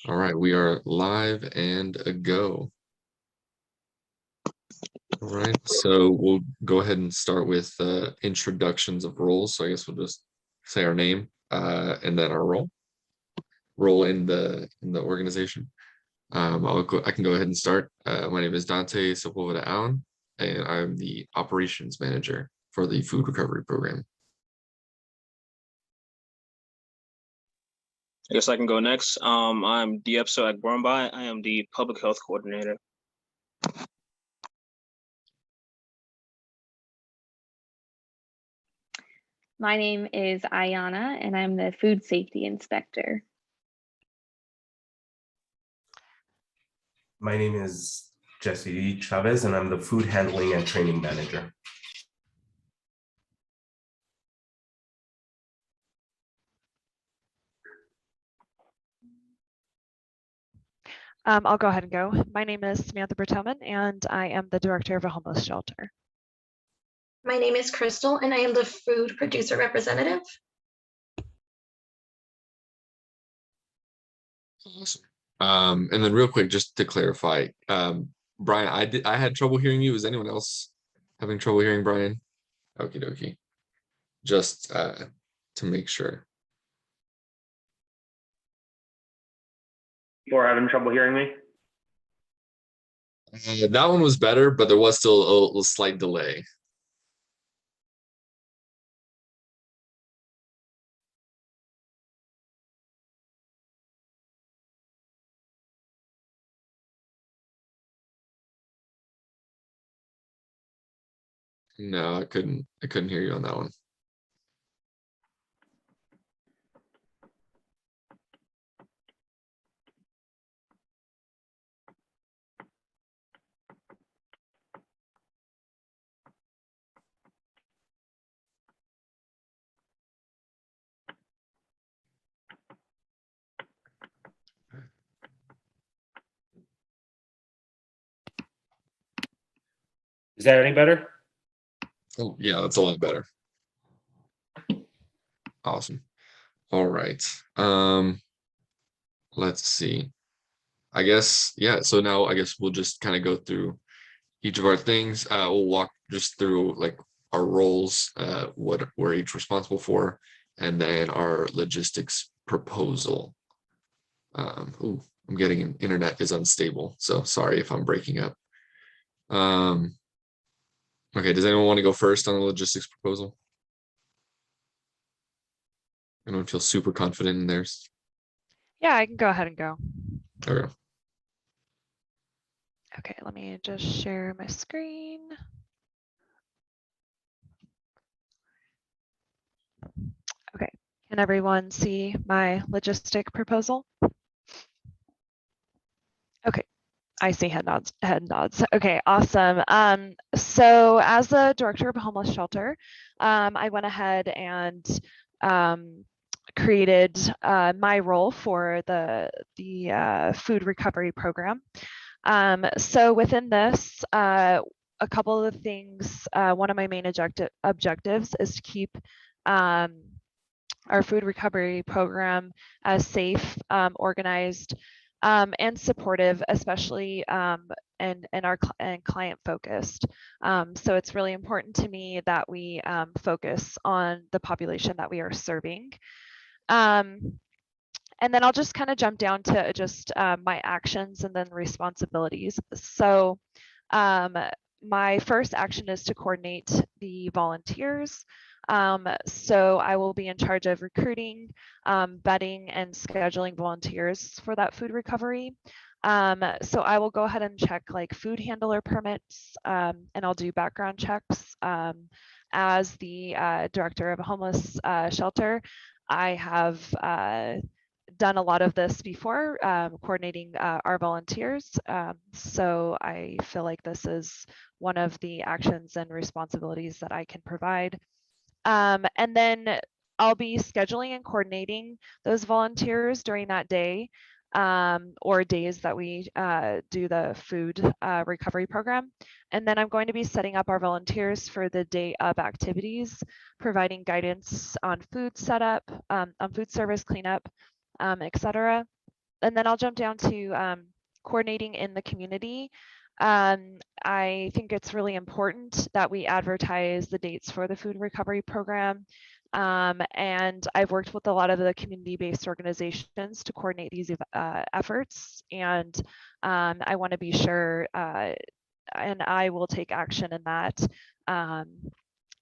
All right, we are live and a go. All right, so we'll go ahead and start with introductions of roles. So I guess we'll just say our name and then our role in the organization. I can go ahead and start. My name is Dante Sepulveda-Allen, and I'm the operations manager for the food recovery program. I guess I can go next. I'm Diepso Agbormbai. I am the public health coordinator. My name is Ayana, and I'm the food safety inspector. My name is Jesse Chavez, and I'm the food handling and training manager. I'll go ahead and go. My name is Samantha Bertelman, and I am the director of a homeless shelter. My name is Crystal, and I am the food producer representative. Awesome. And then real quick, just to clarify, Brian, I had trouble hearing you. Is anyone else having trouble hearing Brian? Okie dokie. Just to make sure. You're having trouble hearing me? That one was better, but there was still a slight delay. No, I couldn't hear you on that one. Is that any better? Oh, yeah, that's a lot better. Awesome. All right. Let's see. I guess, yeah, so now I guess we'll just kind of go through each of our things. We'll walk just through like our roles, what we're each responsible for, and then our logistics proposal. Ooh, I'm getting internet is unstable, so sorry if I'm breaking up. Okay, does anyone want to go first on the logistics proposal? Anyone feel super confident in theirs? Yeah, I can go ahead and go. Okay. Okay, let me just share my screen. Okay, can everyone see my logistic proposal? Okay, I see head nods. Okay, awesome. So as the director of a homeless shelter, I went ahead and created my role for the food recovery program. So within this, a couple of the things, one of my main objectives is to keep our food recovery program safe, organized, and supportive, especially and client focused. So it's really important to me that we focus on the population that we are serving. And then I'll just kind of jump down to just my actions and then responsibilities. So my first action is to coordinate the volunteers. So I will be in charge of recruiting, vetting, and scheduling volunteers for that food recovery. So I will go ahead and check like food handler permits, and I'll do background checks. As the director of a homeless shelter, I have done a lot of this before, coordinating our volunteers. So I feel like this is one of the actions and responsibilities that I can provide. And then I'll be scheduling and coordinating those volunteers during that day, or days that we do the food recovery program. And then I'm going to be setting up our volunteers for the day of activities, providing guidance on food setup, on food service cleanup, etc. and then I'll jump down to coordinating in the community. I think it's really important that we advertise the dates for the food recovery program. And I've worked with a lot of the community-based organizations to coordinate these efforts. And I want to be sure, and I will take action in that.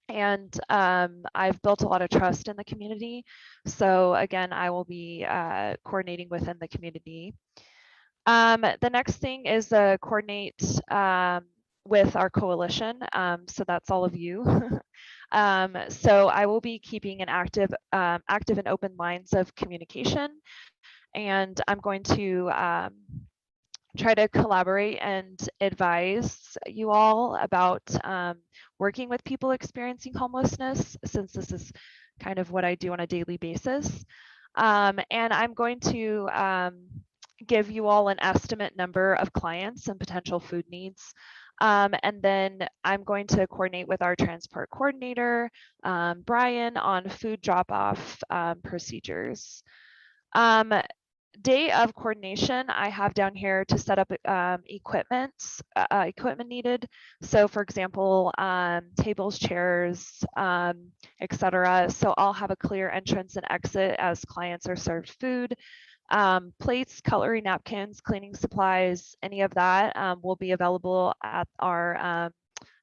I've built a lot of trust in the community. So again, I will be coordinating within the community. The next thing is coordinate with our coalition. So that's all of you. So I will be keeping an active and open lines of communication. And I'm going to try to collaborate and advise you all about working with people experiencing homelessness, since this is kind of what I do on a daily basis. And I'm going to give you all an estimate number of clients and potential food needs. And then I'm going to coordinate with our transport coordinator, Brian, on food drop-off procedures. Day of coordination, I have down here to set up equipment needed. So for example, tables, chairs, etc. So I'll have a clear entrance and exit as clients are served food. Plates, cutlery, napkins, cleaning supplies, any of that will be available at our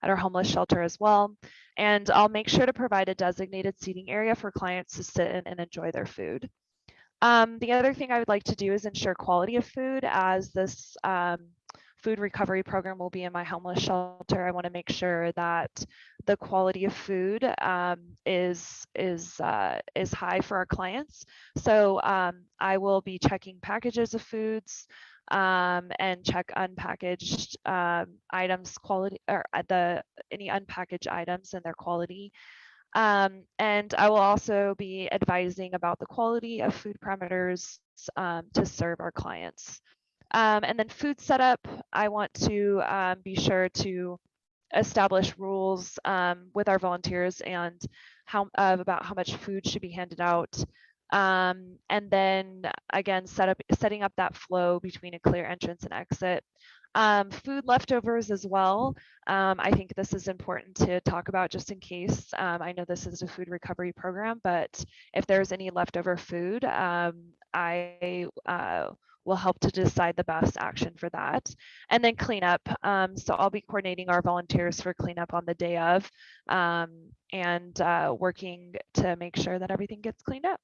homeless shelter as well. And I'll make sure to provide a designated seating area for clients to sit in and enjoy their food. The other thing I would like to do is ensure quality of food, as this food recovery program will be in my homeless shelter. I want to make sure that the quality of food is high for our clients. So I will be checking packages of foods and check unpackaged items quality, or any unpackaged items and their quality. And I will also be advising about the quality of food parameters to serve our clients. And then food setup, I want to be sure to establish rules with our volunteers and about how much food should be handed out. And then again, setting up that flow between a clear entrance and exit. Food leftovers as well. I think this is important to talk about just in case. I know this is a food recovery program, but if there's any leftover food, I will help to decide the best action for that. And then cleanup. So I'll be coordinating our volunteers for cleanup on the day of, and working to make sure that everything gets cleaned up.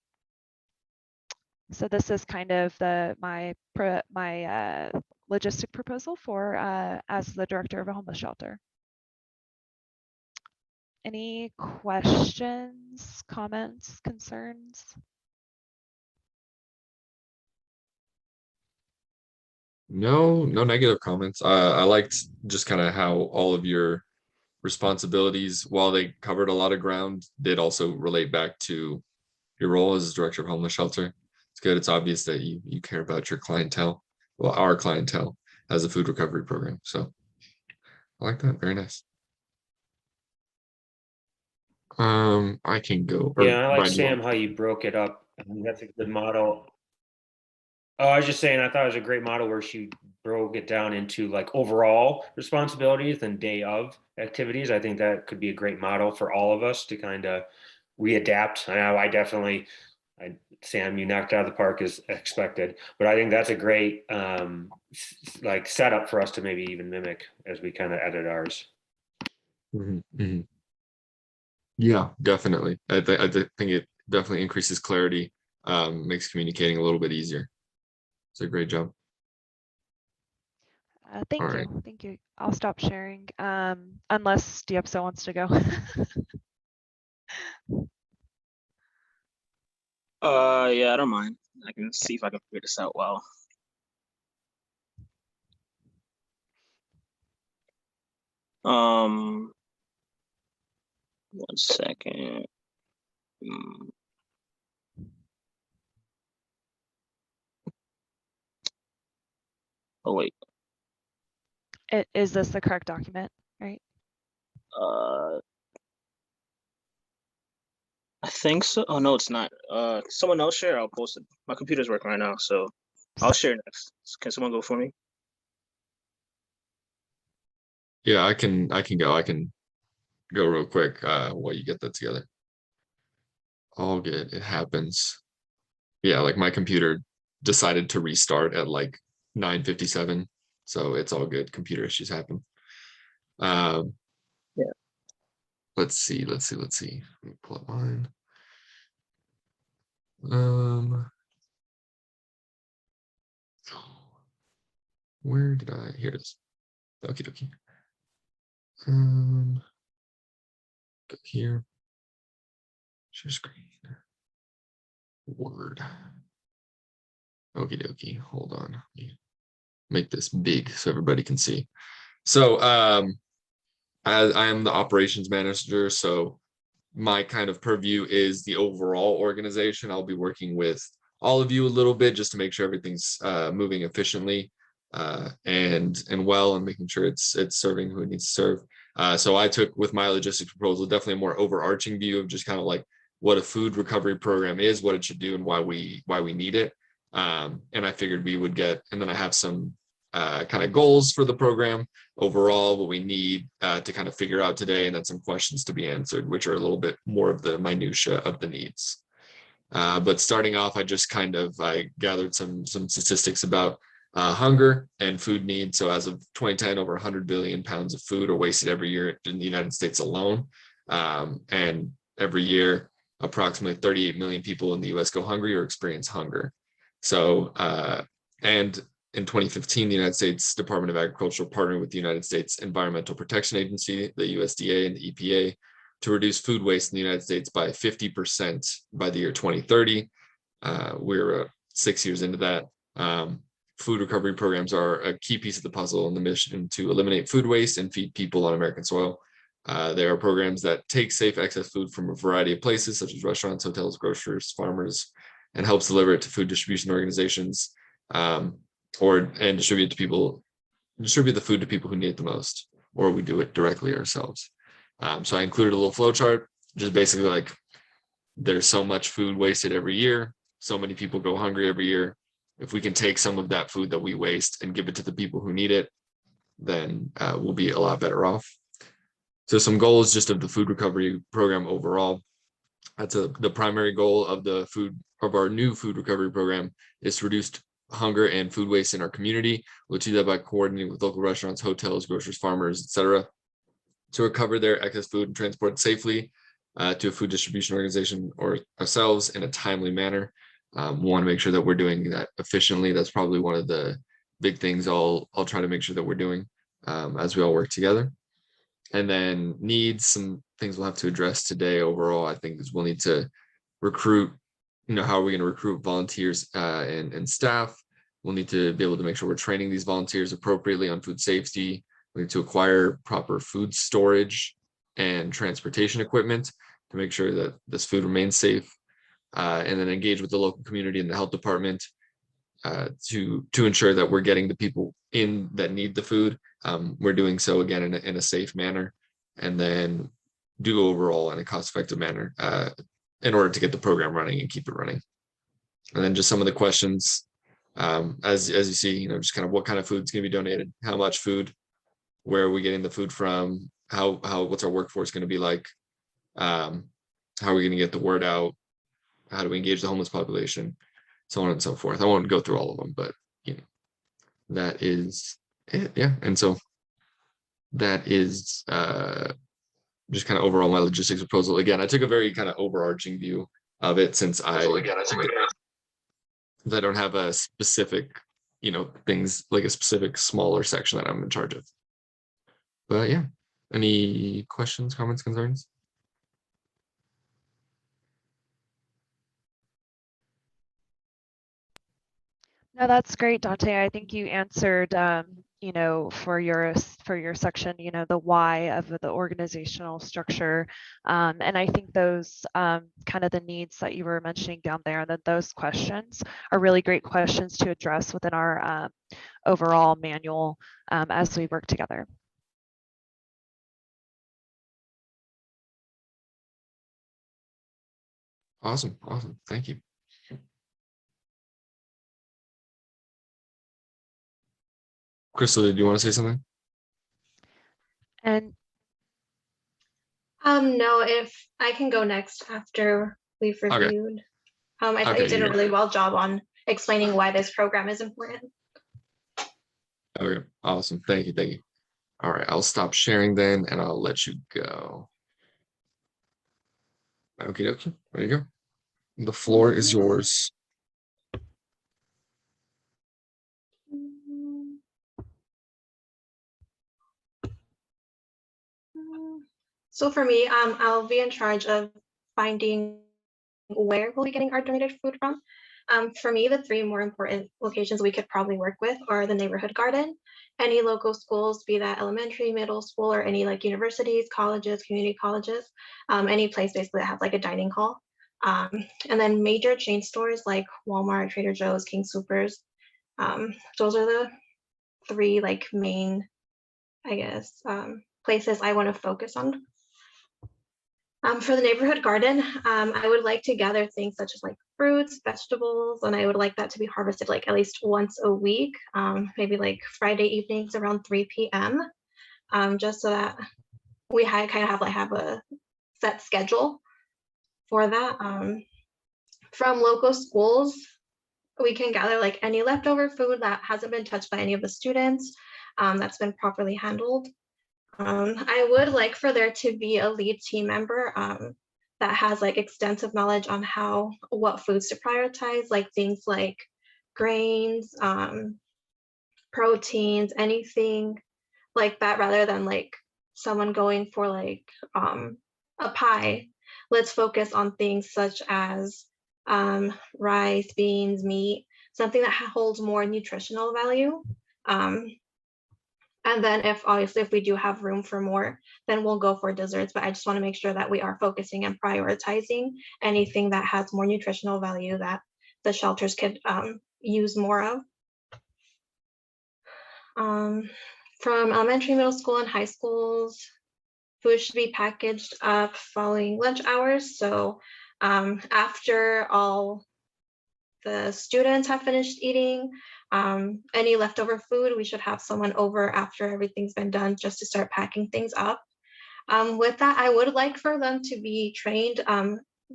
So this is kind of my logistic proposal for as the director of a homeless shelter. Any questions, comments, concerns? No negative comments. I liked just kind of how all of your responsibilities, while they covered a lot of ground, did also relate back to your role as director of homeless shelter. It's good. It's obvious that you care about your clientele, well, our clientele, as a food recovery program. So I like that. Very nice. I can go. Yeah, I like Brian, Sam how you broke it up. I think that's a good model. Oh, I was just saying, I thought it was a great model where she broke it down into like overall responsibilities and day of activities. I think that could be a great model for all of us to kind of readapt. I know Sam, you knocked it out of the park as expected, but I think that's a great like setup for us to maybe even mimic as we kind of edit ours. Yeah, definitely. I think it definitely increases clarity, makes communicating a little bit easier. It's a great job. Thank All you. right. Thank you. I'll stop sharing unless DFSO wants to go. Yeah, I don't mind. I can see if I can figure this out well. One second. Oh wait. Is this the correct document, right? I think so. Oh no, it's not. Someone else share. I'll post it. My computer's working right now, so I'll share next. Can someone go for me? Yeah, I can go. I can go real quick while you get that together. All good. It happens. Yeah, like my computer decided to restart at like 9:57. So it's all good. Computer issues happen. Um Yeah. let's see. Let me pull up mine. Um where did I, here it is. Okie dokie. Go here. Share screen. Word. Okie dokie. Hold on. Let me make this big so everybody can see. So I am the operations manager, so my kind of purview is the overall organization. I'll be working with all of you a little bit just to make sure everything's moving efficiently and well, and making sure it's serving who it needs to serve. So I took with my logistics proposal definitely a more overarching view of just kind of like what a food recovery program is, what it should do, and why we need it. And I figured we would get, and then I have some kind of goals for the program overall, what we need to kind of figure out today, and then some questions to be answered, which are a little bit more of the minutia of the needs. But starting off, I gathered some statistics about hunger and food needs. So as of 2010, over 100 billion pounds of food are wasted every year in the United States alone. And every year, approximately 38 million people in the US go hungry or experience hunger. So, and in 2015, the United States Department of Agriculture partnered with the United States Environmental Protection Agency, the USDA, and the EPA to reduce food waste in the United States by 50% by the year 2030. We're 6 years into that. Food recovery programs are a key piece of the puzzle in the mission to eliminate food waste and feed people on American soil. There are programs that take safe excess food from a variety of places, such as restaurants, hotels, grocers, farmers, and helps deliver it to food distribution organizations, and distribute the food to people who need it the most, or we do it directly ourselves. So I included a little flow chart, just basically like there's so much food wasted every year, so many people go hungry every year. If we can take some of that food that we waste and give it to the people who need it, then we'll be a lot better off. So some goals just of the food recovery program overall. The primary goal of our new food recovery program is to reduce hunger and food waste in our community. We'll do that by coordinating with local restaurants, hotels, grocers, farmers, etc., to recover their excess food and transport it safely to a food distribution organization or ourselves in a timely manner. We want to make sure that we're doing that efficiently. That's probably one of the big things I'll try to make sure that we're doing as we all work together. And then needs, some things we'll have to address today overall, I think, is we'll need to recruit, how are we going to recruit volunteers and staff? We'll need to be able to make sure we're training these volunteers appropriately on food safety. We need to acquire proper food storage and transportation equipment to make sure that this food remains safe, and then engage with the local community and the health department to ensure that we're getting the people in that need the food. We're doing so again in a safe manner, and then do overall in a cost-effective manner in order to get the program running and keep it running. And then just some of the questions, as you see, just kind of what kind of food is going to be donated, how much food, where are we getting the food from, what's our workforce going to be like, how are we going to get the word out, how do we engage the homeless population, so on and so forth. I won't go through all of them, but that is it. Yeah. And so that is just kind of overall my logistics proposal. Again, I took a very kind of overarching view of it since I don't have a specific, things like a specific smaller section that I'm in charge of. But yeah, any questions, comments, concerns? No, that's great, Dante. I think you answered, for your section, the why of the organizational structure. And I think those kind of the needs that you were mentioning down there, and that those questions are really great questions to address within our overall manual as we work together. Awesome. Thank you. Crystal, did you want to say something? And No, if I can go next after we've Okay. reviewed. I thought Okay, you did a you- really well job on explaining why this program is important. Okay, awesome. Thank you. Thank you. All right, I'll stop sharing then and I'll let you go. Okay, okay. There you go. The floor is yours. So for me, I'll be in charge of finding where we'll be getting our donated food from. For me, the three more important locations we could probably work with are the neighborhood garden, any local schools, be that elementary, middle school, or any like universities, colleges, community colleges, any place basically that has like a dining hall. And then major chain stores like Walmart, Trader Joe's, King Soopers. Those are the three like main, I guess, places I want to focus on. For the neighborhood garden, I would like to gather things such as like fruits, vegetables, and I would like that to be harvested like at least once a week, maybe like Friday evenings around 3 p.m. Just so that we kind of have a set schedule for that. From local schools, we can gather like any leftover food that hasn't been touched by any of the students, that's been properly handled. I would like for there to be a lead team member that has like extensive knowledge on what foods to prioritize, like things like grains, proteins, anything like that, rather than like someone going for like a pie. Let's focus on things such as rice, beans, meat, something that holds more nutritional value. And then if we do have room for more, then we'll go for desserts. But I just want to make sure that we are focusing and prioritizing anything that has more nutritional value that the shelters could use more of. From elementary, middle school, and high schools, food should be packaged up following lunch hours. So after all the students have finished eating, any leftover food, we should have someone over after everything's been done just to start packing things up. With that, I would like for them to be trained,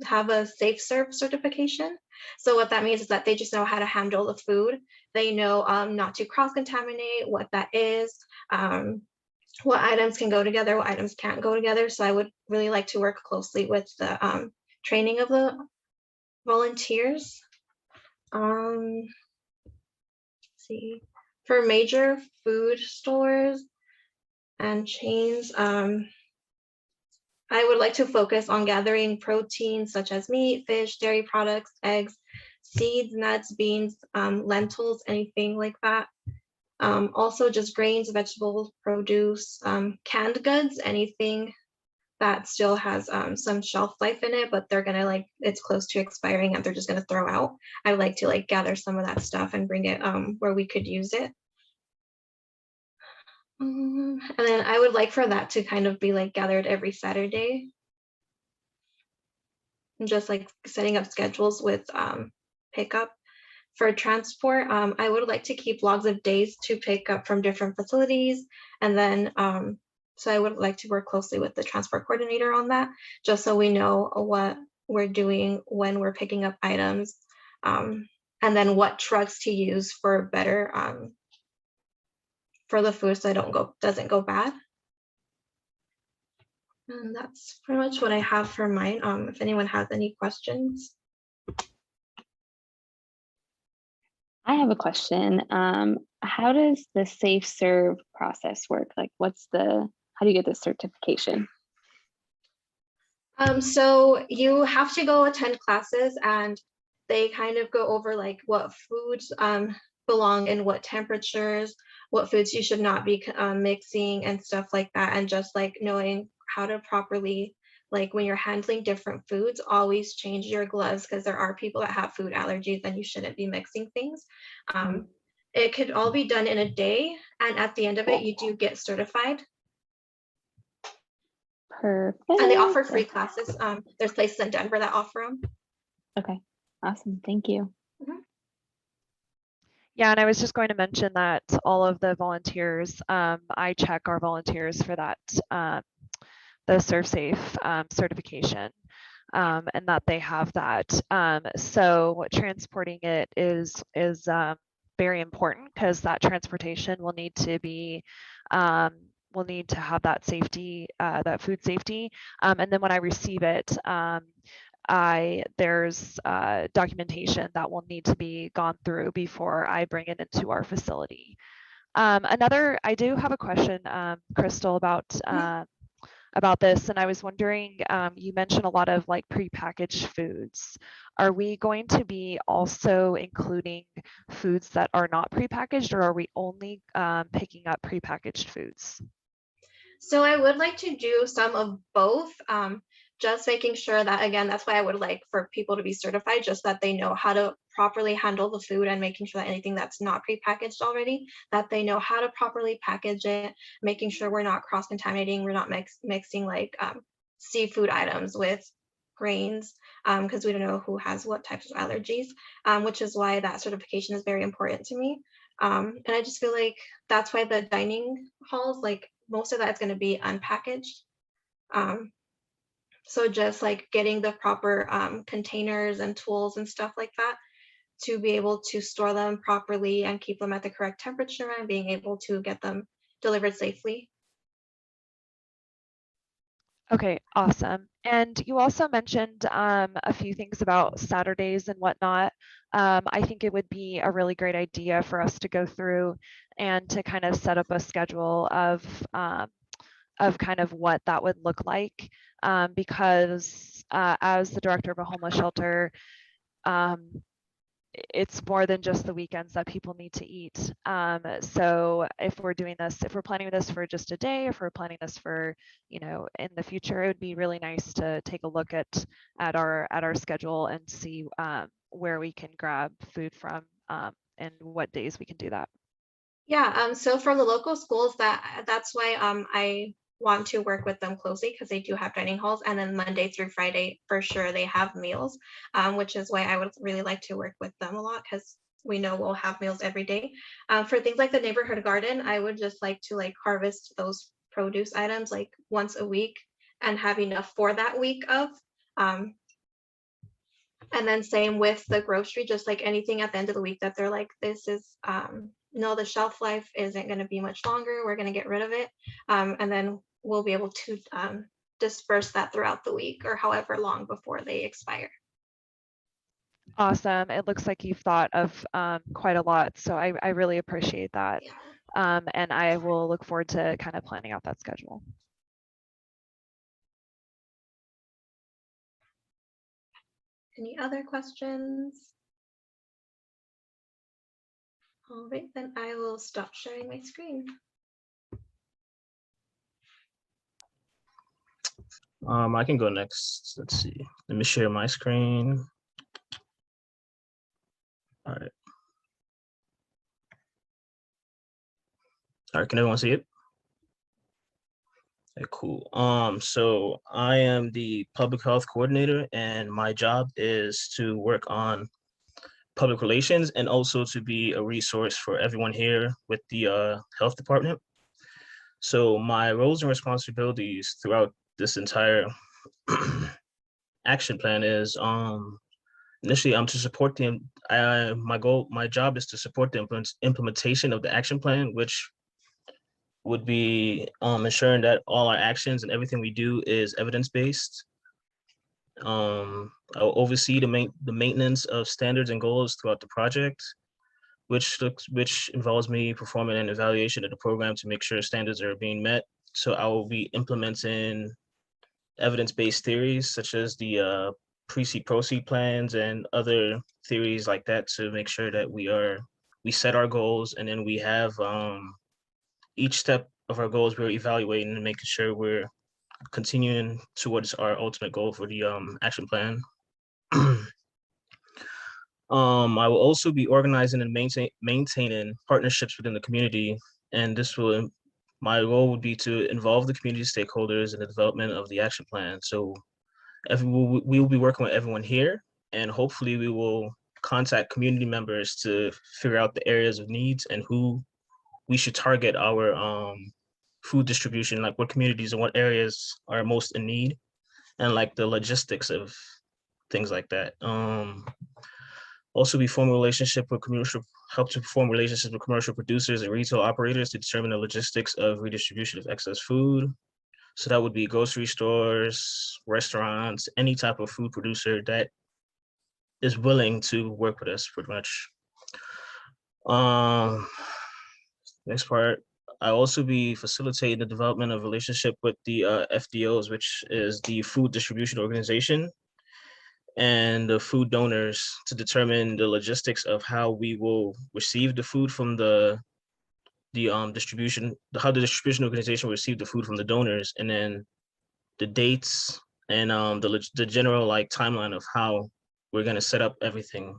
have a safe serve certification. So what that means is that they just know how to handle the food. They know not to cross-contaminate, what that is, what items can go together, what items can't go together. So I would really like to work closely with the training of the volunteers. See, for major food stores and chains, I would like to focus on gathering proteins such as meat, fish, dairy products, eggs, seeds, nuts, beans, lentils, anything like that. Also just grains, vegetables, produce, canned goods, anything that still has some shelf life in it, but they're gonna it's close to expiring and they're just gonna throw out. I would like to gather some of that stuff and bring it where we could use it. And then I would like for that to kind of be gathered every Saturday. And just setting up schedules with pickup. For transport, I would like to keep logs of days to pick up from different facilities. And then, so I would like to work closely with the transport coordinator on that, just so we know what we're doing when we're picking up items. And then what trucks to use for better, for the food so it doesn't go bad. And that's pretty much what I have for mine. If anyone has any questions. I have a question. How does the safe serve process work? How do you get the certification? So you have to go attend classes and they kind of go over what foods belong in what temperatures, what foods you should not be mixing and stuff like that. And just knowing how to properly, when you're handling different foods, always change your gloves because there are people that have food allergies and you shouldn't be mixing things. It could all be done in a day. And at the end of it, you do get certified. Perfect. And they offer free classes. There's places in Denver that offer them. Okay, awesome. Thank you. Yeah, and I was just going to mention that all of the volunteers, I check our volunteers for that, the ServSafe certification, and that they have that. So transporting it is very important, because that transportation will need to be, we'll need to have that safety, that food safety. And then when I receive it, there's documentation that will need to be gone through before I bring it into our facility. I do have a question, Crystal, about this, and I was wondering, you mentioned a lot of like prepackaged foods. Are we going to be also including foods that are not prepackaged, or are we only picking up prepackaged foods? So I would like to do some of both, just making sure that, again, that's why I would like for people to be certified, just that they know how to properly handle the food, and making sure that anything that's not prepackaged already, that they know how to properly package it, making sure we're not cross-contaminating, we're not mixing like seafood items with grains, because we don't know who has what types of allergies, which is why that certification is very important to me. And I just feel like that's why the dining halls, like most of that is going to be unpackaged. So just like getting the proper containers and tools and stuff like that to be able to store them properly and keep them at the correct temperature, and being able to get them delivered safely. Okay, awesome. And you also mentioned a few things about Saturdays and whatnot. I think it would be a really great idea for us to go through and to kind of set up a schedule of kind of what that would look like, because as the director of a homeless shelter, it's more than just the weekends that people need to eat. So if we're doing this, if we're planning this for just a day, if we're planning this for, you know, in the future, it would be really nice to take a look at our schedule and see where we can grab food from, and what days we can do that. Yeah, so for the local schools, that's why I want to work with them closely, because they do have dining halls, and then Monday through Friday for sure they have meals, which is why I would really like to work with them a lot, because we know we'll have meals every day. For things like the neighborhood garden, I would just like to like harvest those produce items like once a week and have enough for that week of. And then same with the grocery, just like anything at the end of the week that they're like, this is, no, the shelf life isn't going to be much longer, we're going to get rid of it. And then we'll be able to disperse that throughout the week or however long before they expire. Awesome. It looks like you've thought of quite a lot, so I really appreciate that. And I will look forward to kind of planning out that schedule. Any other questions? All right, then I will stop sharing my screen. I can go next. Let's see. Let me share my screen. All right. All right, can everyone see it? Okay, cool. So I am the public health coordinator, and my job is to work on public relations and also to be a resource for everyone here with the health department. So my roles and responsibilities throughout this entire action plan is initially I'm to support my job is to support the implementation of the action plan, which would be ensuring that all our actions and everything we do is evidence-based. I'll oversee the maintenance of standards and goals throughout the project, which involves me performing an evaluation of the program to make sure standards are being met. So I will be implementing evidence-based theories such as the pre-seed proceed plans and other theories like that to make sure that we set our goals, and then we have each step of our goals we're evaluating and making sure we're continuing towards our ultimate goal for the action plan. I will also be organizing and maintaining partnerships within the community, and my role would be to involve the community stakeholders in the development of the action plan. So we will be working with everyone here, and hopefully we will contact community members to figure out the areas of needs and who we should target our food distribution, like what communities and what areas are most in need, and like the logistics of things like that. Also, we form a relationship with help to form relationships with commercial producers and retail operators to determine the logistics of redistribution of excess food. So that would be grocery stores, restaurants, any type of food producer that is willing to work with us, pretty much. Next part, I also be facilitating the development of relationship with the FDOs, which is the Food Distribution Organization, and the food donors to determine the logistics of how we will receive the food from the distribution, how the distribution organization will receive the food from the donors, and then the dates and the general like timeline of how we're gonna set up everything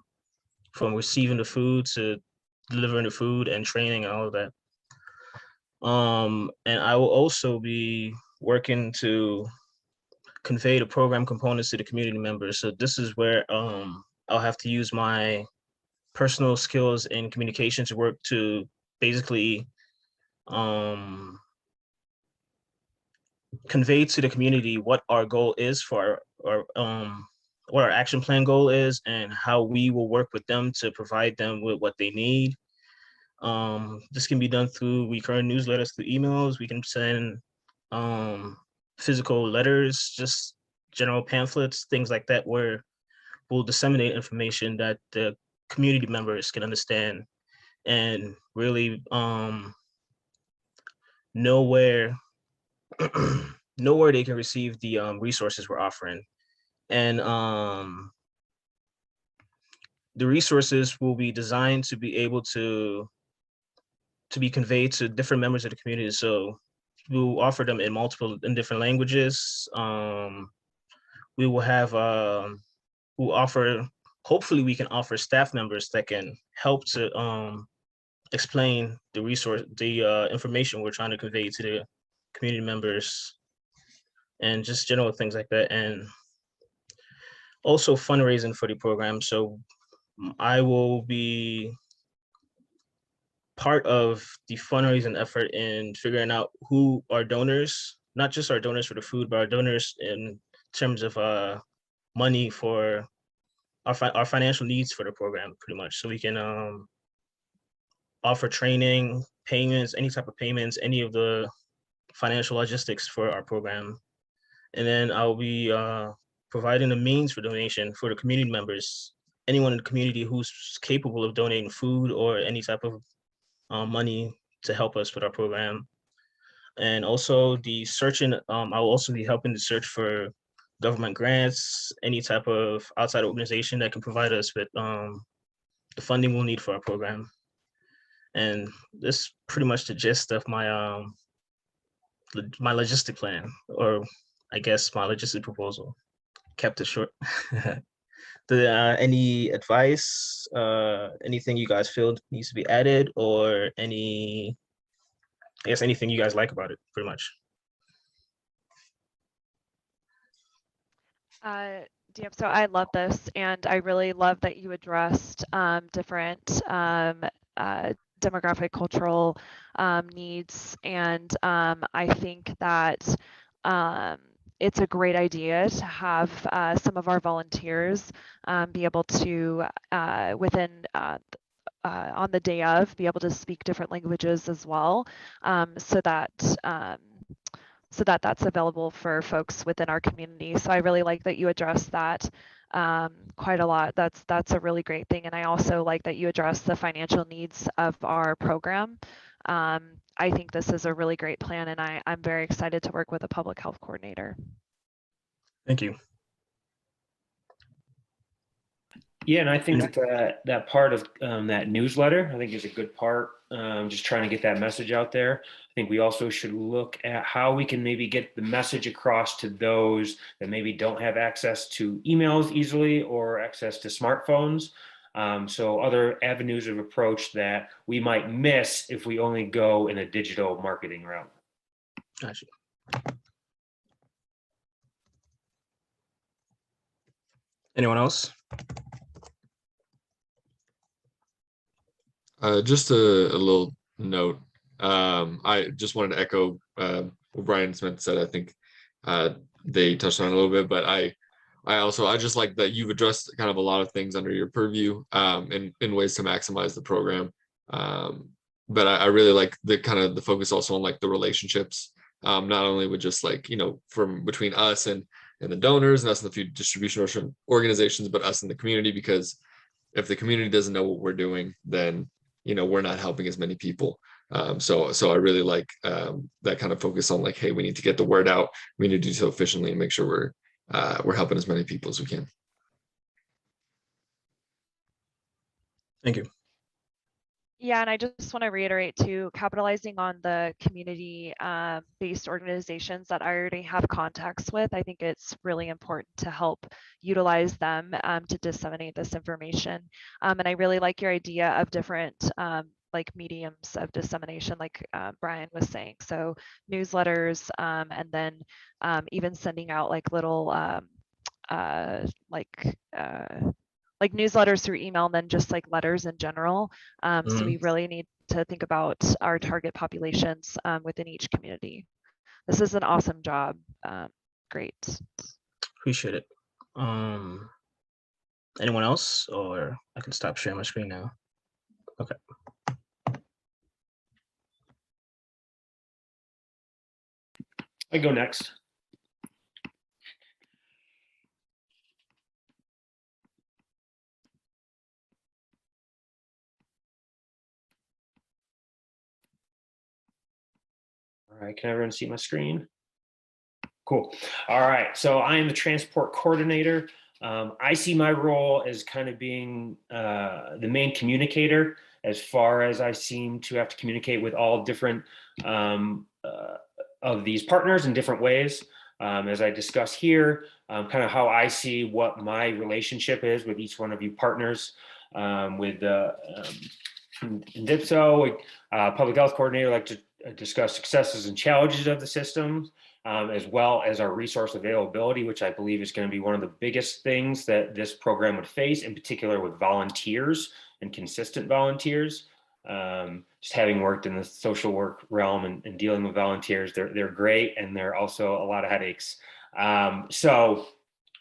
from receiving the food to delivering the food and training and all of that. And I will also be working to convey the program components to the community members. So this is where I'll have to use my personal skills in communication to work to basically convey to the community what our goal is for our what our action plan goal is and how we will work with them to provide them with what they need. This can be done through recurring newsletters, through emails. We can send physical letters, just general pamphlets, things like that, where we'll disseminate information that the community members can understand and really know where know where they can receive the resources we're offering. And the resources will be designed to be able to be conveyed to different members of the community. So we'll offer them in different languages. We will have we'll offer, hopefully we can offer staff members that can help to explain the information we're trying to convey to the community members and just general things like that. And also fundraising for the program. So I will be part of the fundraising effort in figuring out who our donors, not just our donors for the food, but our donors in terms of money for our financial needs for the program, pretty much. So we can offer training, payments, any type of payments, any of the financial logistics for our program. And then I'll be providing the means for donation for the community members, anyone in the community who's capable of donating food or any type of money to help us with our program. And also the searching, I'll also be helping to search for government grants, any type of outside organization that can provide us with the funding we'll need for our program. And this is pretty much the gist of my my logistic plan, or I guess my logistic proposal. Kept it short. Any advice, anything you guys feel needs to be added, or I guess anything you guys like about it, pretty much. DM, so I love this, and I really love that you addressed different demographic, cultural needs, and I think that it's a great idea to have some of our volunteers be able to, on the day of, be able to speak different languages as well, so that that's available for folks within our community. So I really like that you address that quite a lot. That's a really great thing. And I also like that you address the financial needs of our program. I think this is a really great plan, and I'm very excited to work with a public health coordinator. Thank you. Yeah, and I think that part of that newsletter, I think is a good part, just trying to get that message out there. I think we also should look at how we can maybe get the message across to those that maybe don't have access to emails easily or access to smartphones. So other avenues of approach that we might miss if we only go in a digital marketing route. Gotcha. Anyone else? Just a little note. I just wanted to echo what Brian Smith said. I think they touched on it a little bit, but I just like that you've addressed kind of a lot of things under your purview in ways to maximize the program. But I really like the kind of the focus also on like the relationships, not only with just like, you know, from between us and the donors and us and the food distribution organizations, but us in the community, because if the community doesn't know what we're doing, then, you know, we're not helping as many people. So I really like that kind of focus on like, hey, we need to get the word out. We need to do so efficiently and make sure we're helping as many people as we can. Thank you. Yeah, and I just want to reiterate too, capitalizing on the community based organizations that I already have contacts with. I think it's really important to help utilize them to disseminate this information. And I really like your idea of different like mediums of dissemination, like Brian was saying. So newsletters, and then even sending out like little like newsletters through email, and then just like letters in general. So we really need to think about our target populations within each community. This is an awesome job. Great. Appreciate it. Anyone else, or I can stop sharing my screen now? Okay. I go next. All right, can everyone see my screen? Cool. All right, so I am the transport coordinator. I see my role as kind of being the main communicator, as far as I seem to have to communicate with all different of these partners in different ways. As I discuss here, kind of how I see what my relationship is with each one of you partners. With DIPSO, public health coordinator, like to discuss successes and challenges of the system, as well as our resource availability, which I believe is going to be one of the biggest things that this program would face, in particular with volunteers and consistent volunteers. Just having worked in the social work realm and dealing with volunteers, they're great, and they're also a lot of headaches. So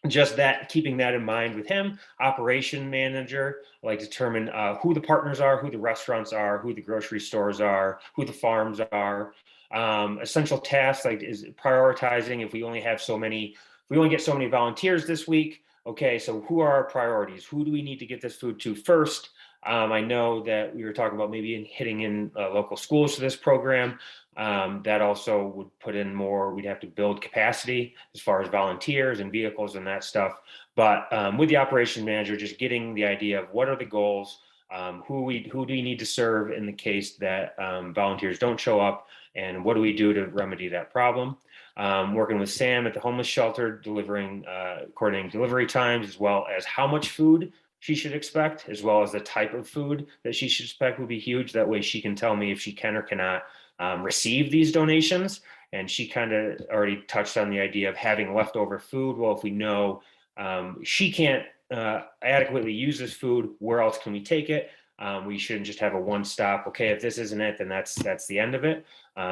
just that, keeping that in mind with him. Operation manager, like determine who the partners are, who the restaurants are, who the grocery stores are, who the farms are. Essential tasks, like is prioritizing. If we only have so many, if we only get so many volunteers this week, okay, so who are our priorities? Who do we need to get this food to first? I know that we were talking about maybe hitting in local schools for this program. That also would put in more, we'd have to build capacity as far as volunteers and vehicles and that stuff. But with the operation manager, just getting the idea of what are the goals, who do we need to serve in the case that volunteers don't show up, and what do we do to remedy that problem. Working with Sam at the homeless shelter, coordinating delivery times, as well as how much food she should expect, as well as the type of food that she should expect would be huge. That way she can tell me if she can or cannot receive these donations. And she kind of already touched on the idea of having leftover food. Well, if we know she can't adequately use this food, where else can we take it? We shouldn't just have a one-stop, okay, if this isn't it, then that's the end of it.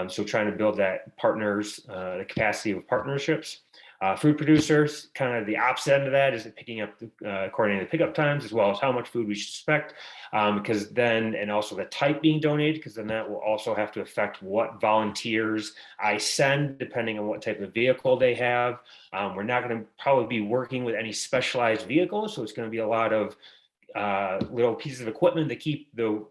So trying to build that the capacity of partnerships. Food producers, kind of the opposite end of that is picking up, coordinating the pickup times, as well as how much food we should expect, because then, and also the type being donated, because then that will also have to affect what volunteers I send, depending on what type of vehicle they have. We're not going to probably be working with any specialized vehicles, so it's going to be a lot of little pieces of equipment that keep the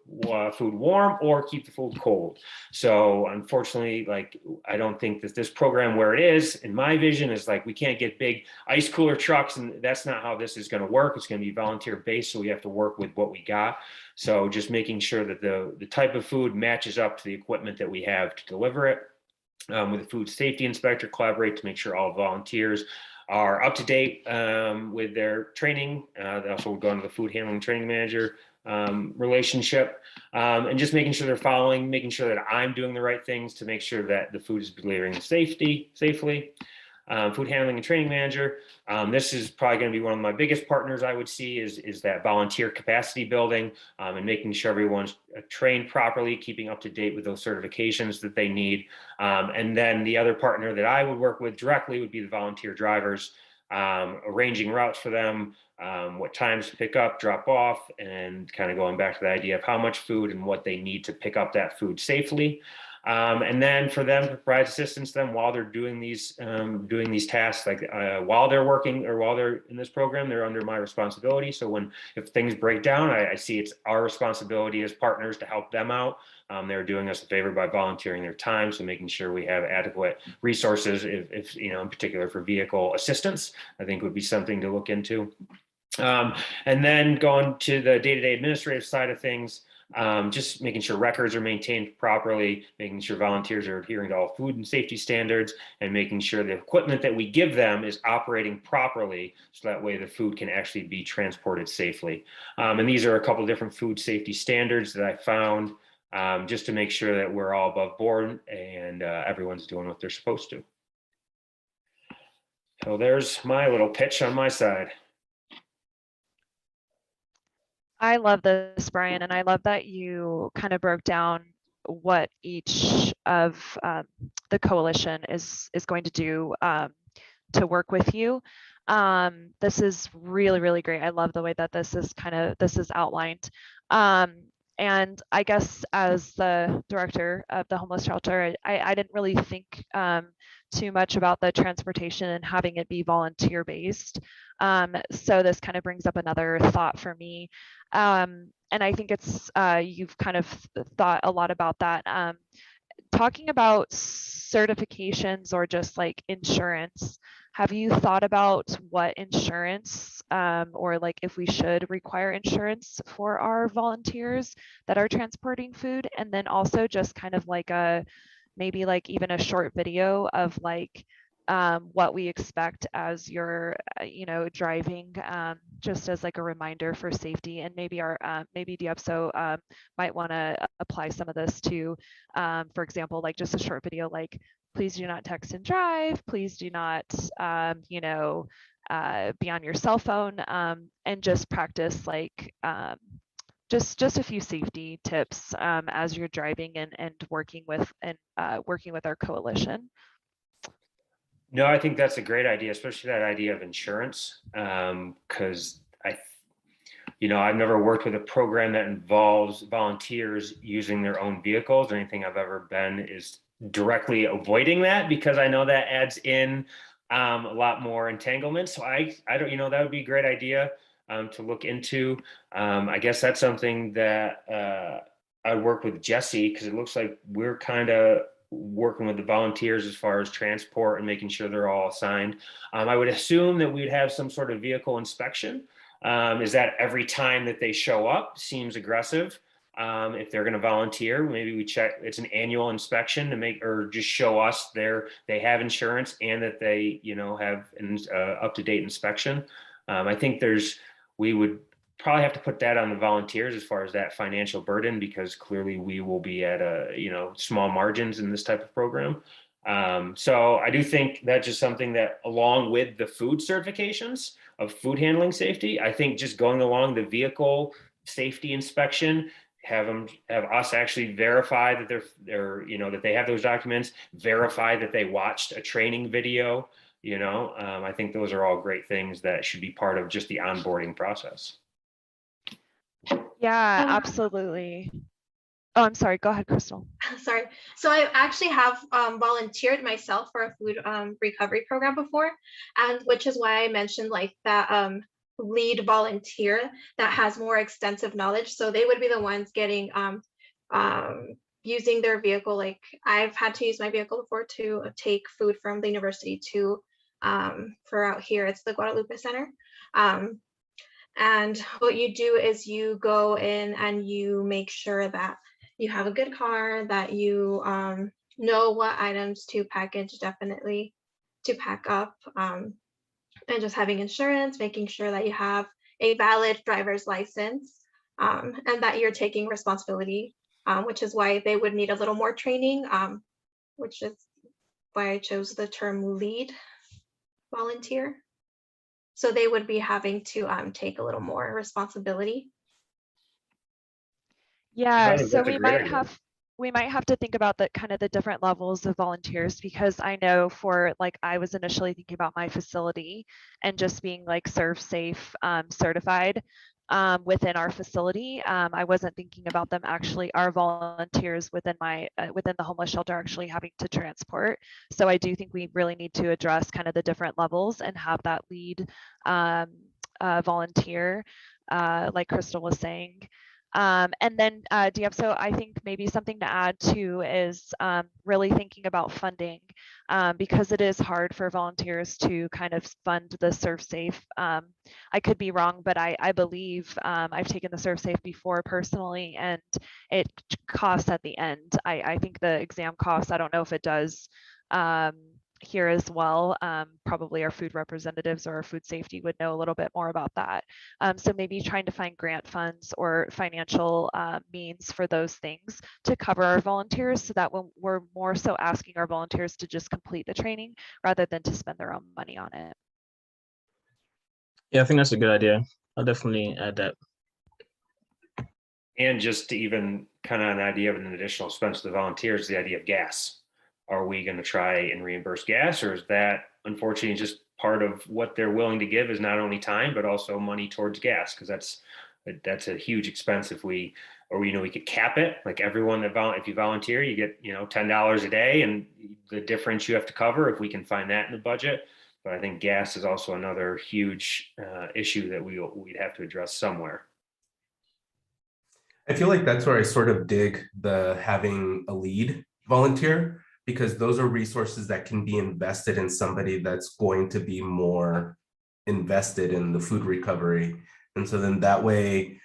food warm or keep the food cold. So unfortunately, like, I don't think that this program, where it is, in my vision, is like we can't get big ice cooler trucks, and that's not how this is going to work. It's going to be volunteer based, so we have to work with what we got. So just making sure that the type of food matches up to the equipment that we have to deliver it. With the food safety inspector, collaborate to make sure all volunteers are up to date with their training. They also will go into the food handling training manager relationship, and just making sure they're following, making sure that I'm doing the right things to make sure that the food is delivering safely. food handling and training manager. This is probably going to be one of my biggest partners I would see is that volunteer capacity building and making sure everyone's trained properly, keeping up to date with those certifications that they need. And then the other partner that I would work with directly would be the volunteer drivers, arranging routes for them, what times to pick up, drop off, and kind of going back to the idea of how much food and what they need to pick up that food safely. And then for them to provide assistance to them while they're doing these tasks, like while they're working or while they're in this program, they're under my responsibility. So if things break down, I see it's our responsibility as partners to help them out. They're doing us a favor by volunteering their time, so making sure we have adequate resources, if in particular for vehicle assistance, I think would be something to look into. And then going to the day-to-day administrative side of things, just making sure records are maintained properly, making sure volunteers are adhering to all food and safety standards, and making sure the equipment that we give them is operating properly, so that way the food can actually be transported safely. And these are a couple of different food safety standards that I found, just to make sure that we're all above board and everyone's doing what they're supposed to. So there's my little pitch on my side. I love this, Brian, and I love that you kind of broke down what each of the coalition is going to do to work with you. This is really, really great. I love the way that this is outlined. And I guess as the director of the homeless shelter, I didn't really think too much about the transportation and having it be volunteer based. So this kind of brings up another thought for me. And I think it's you've kind of thought a lot about that. Talking about certifications or just like insurance, have you thought about what insurance or like if we should require insurance for our volunteers that are transporting food? And then also just kind of like maybe like even a short video of like what we expect as you're driving, just as like a reminder for safety. And maybe maybe DFSO might want to apply some of this to, for example, like just a short video like, please do not text and drive, please do not be on your cell phone, and just practice like just a few safety tips as you're driving and working with our coalition. No, I think that's a great idea, especially that idea of insurance, because I've never worked with a program that involves volunteers using their own vehicles. Anything I've ever been is directly avoiding that, because I know that adds in a lot more entanglement. So I don't, that would be a great idea to look into. I guess that's something that I'd work with Jesse, because it looks like we're kind of working with the volunteers as far as transport and making sure they're all assigned. I would assume that we'd have some sort of vehicle inspection. Is that every time that they show up? Seems aggressive. If they're going to volunteer, maybe we check it's an annual inspection to make, or just show us they have insurance and that they have an up-to-date inspection. I think we would probably have to put that on the volunteers as far as that financial burden, because clearly we will be at small margins in this type of program. So I do think that's just something that, along with the food certifications of food handling safety, I think just going along the vehicle safety inspection, have us actually verify that they're that they have those documents, verify that they watched a training video. I think those are all great things that should be part of just the onboarding process. Yeah, absolutely. Oh, I'm sorry. Go ahead, Crystal. Sorry. So I actually have volunteered myself for a food recovery program before, and which is why I mentioned like that lead volunteer that has more extensive knowledge. So they would be the ones getting using their vehicle. Like I've had to use my vehicle before to take food from the university to for out here. It's the Guadalupe Center. And what you do is you go in and you make sure that you have a good car, that you know what items to package, definitely to pack up, and just having insurance, making sure that you have a valid driver's license, and that you're taking responsibility, which is why they would need a little more training, which is why I chose the term lead. volunteer. So they would be having to take a little more responsibility. Yeah, think so that's a great idea. we might have to think about the kind of the different levels of volunteers, because I know for like I was initially thinking about my facility and just being like Serve Safe certified within our facility. I wasn't thinking about them actually, our volunteers within my within the homeless shelter actually having to transport. So I do think we really need to address kind of the different levels and have that lead volunteer, like Crystal was saying. And then so I think maybe something to add too is really thinking about funding, because it is hard for volunteers to kind of fund the Serve Safe. I could be wrong, but I believe I've taken the Serve Safe before personally, and it costs at the end. I think the exam costs, I don't know if it does here as well. Probably our food representatives or our food safety would know a little bit more about that. So maybe trying to find grant funds or financial means for those things to cover our volunteers, so that when we're more so asking our volunteers to just complete the training rather than to spend their own money on it. Yeah, I think that's a good idea. I'll definitely add that. And just to even kind of an idea of an additional expense to the volunteers, the idea of gas. Are we going to try and reimburse gas, or is that unfortunately just part of what they're willing to give is not only time, but also money towards gas? Because that's a huge expense if we, or we could cap it, like everyone that if you volunteer, you get, $10 a day, and the difference you have to cover, if we can find that in the budget. But I think gas is also another huge issue that we'd have to address somewhere. I feel like that's where I sort of dig the having a lead volunteer, because those are resources that can be invested in somebody that's going to be more invested in the food recovery. And so then that way,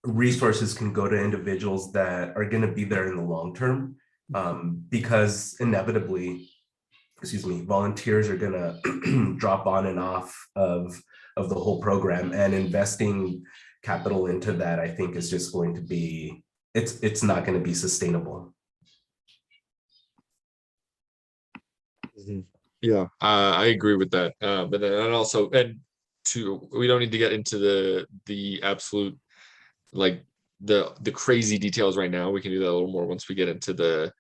resources can go to individuals that are going to be there in the long term, because inevitably, volunteers are going to drop on and off of the whole program, and investing capital into that, I think, is just going to be, it's not going to be sustainable. Yeah, I agree with that. But then we don't need to get into the absolute, like the crazy details right now. We can do that a little more once we get into the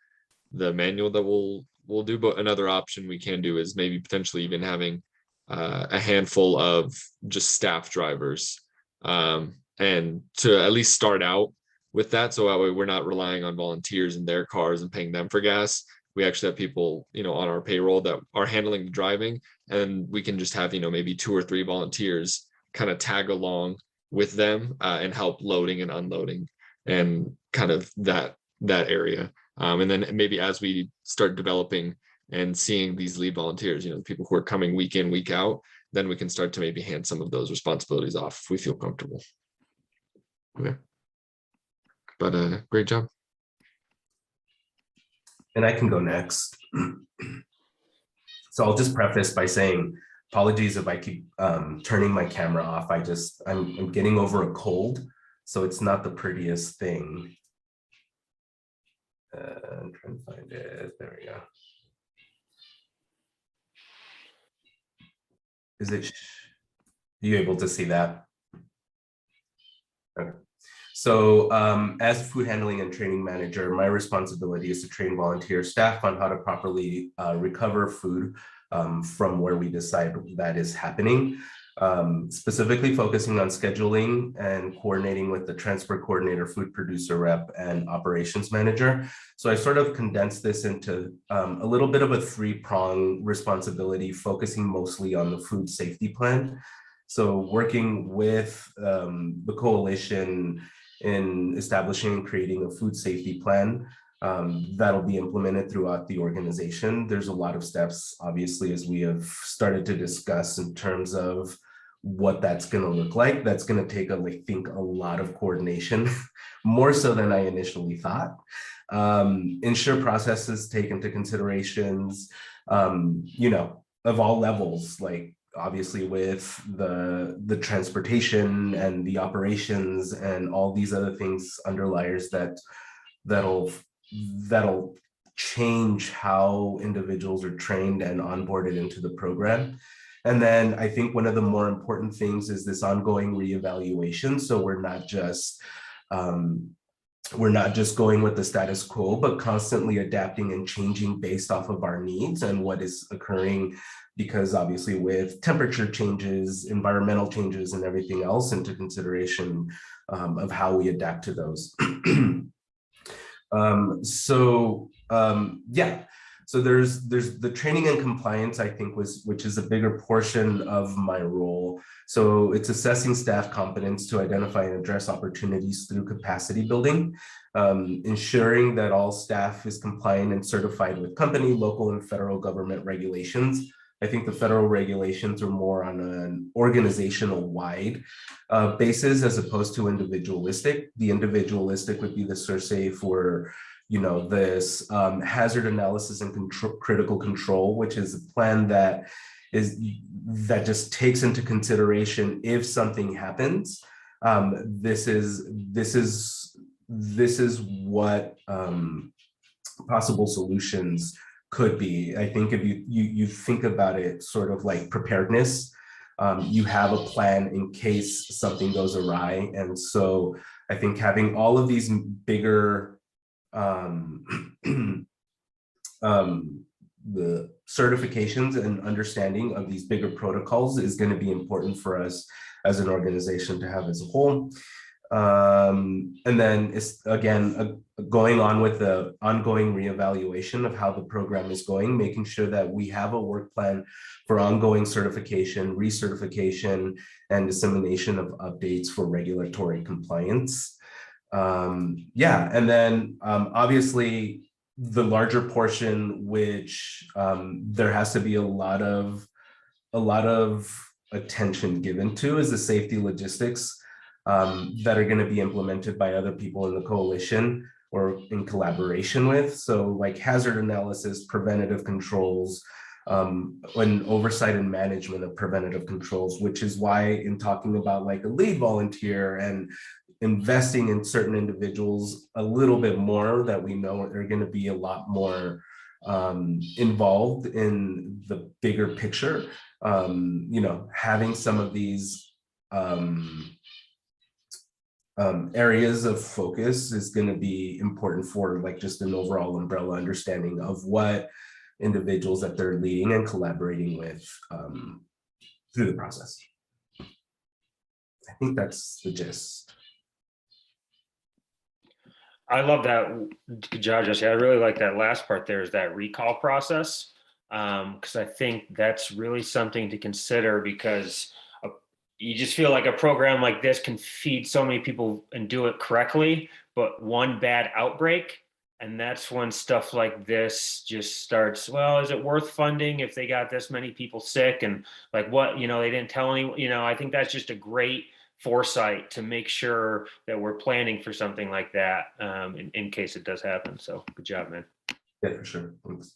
manual that we'll do. But another option we can do is maybe potentially even having a handful of just staff drivers, and to at least start out with that, so that way we're not relying on volunteers in their cars and paying them for gas. We actually have people, on our payroll that are handling the driving, and we can just have, maybe 2 or 3 volunteers kind of tag along with them and help loading and unloading and kind of that area. And then maybe as we start developing and seeing these lead volunteers, people who are coming week in, week out, then we can start to maybe hand some of those responsibilities off if we feel comfortable. Okay. But great job. And I can go next. So I'll just preface by saying, apologies if I keep turning my camera off. I'm getting over a cold, so it's not the prettiest thing. I'm trying to find it. There we go. Are you able to see that? Okay. So as food handling and training manager, my responsibility is to train volunteer staff on how to properly recover food from where we decide that is happening, specifically focusing on scheduling and coordinating with the transport coordinator, food producer rep, and operations manager. So I sort of condensed this into a little bit of a 3-prong responsibility, focusing mostly on the food safety plan. So working with the coalition in establishing and creating a food safety plan that'll be implemented throughout the organization. There's a lot of steps, obviously, as we have started to discuss in terms of what that's going to look like. That's going to take, I think, a lot of coordination, more so than I initially thought. Ensure processes take into considerations, of all levels, like obviously with the transportation and the operations and all these other things, underliers that'll change how individuals are trained and onboarded into the program. And then I think one of the more important things is this ongoing reevaluation. So we're not just going with the status quo, but constantly adapting and changing based off of our needs and what is occurring, because obviously with temperature changes, environmental changes, and everything else into consideration of how we adapt to those. Yeah. So there's the training and compliance, I think, which is a bigger portion of my role. So it's assessing staff competence to identify and address opportunities through capacity building, ensuring that all staff is compliant and certified with company, local, and federal government regulations. I think the federal regulations are more on an organizational wide basis as opposed to individualistic. The individualistic would be the SERSE for this hazard analysis and critical control, which is a plan that just takes into consideration if something happens. This is what possible solutions could be. I think if you think about it sort of like preparedness, you have a plan in case something goes awry. And so I think having all of these bigger the certifications and understanding of these bigger protocols is going to be important for us as an organization to have as a whole. And then it's again going on with the ongoing reevaluation of how the program is going, making sure that we have a work plan for ongoing certification, recertification, and dissemination of updates for regulatory compliance. Yeah, and then obviously the larger portion, which there has to be a lot of attention given to, is the safety logistics that are going to be implemented by other people in the coalition or in collaboration with. So like hazard analysis, preventative controls, and oversight and management of preventative controls, which is why in talking about like a lead volunteer and investing in certain individuals a little bit more that we know are going to be a lot more involved in the bigger picture, having some of these areas of focus is going to be important for like just an overall umbrella understanding of what individuals that they're leading and collaborating with through the process. I think that's the gist. I love that. Good job, Jesse. I really like that last part there, is that recall process. Because I think that's really something to consider, because you just feel like a program like this can feed so many people and do it correctly, but one bad outbreak, and that's when stuff like this just starts. Well, is it worth funding if they got this many people sick? And like, what, they didn't tell anyone, I think that's just a great foresight to make sure that we're planning for something like that in case it does happen. So good job, man. Yeah, for sure. Thanks.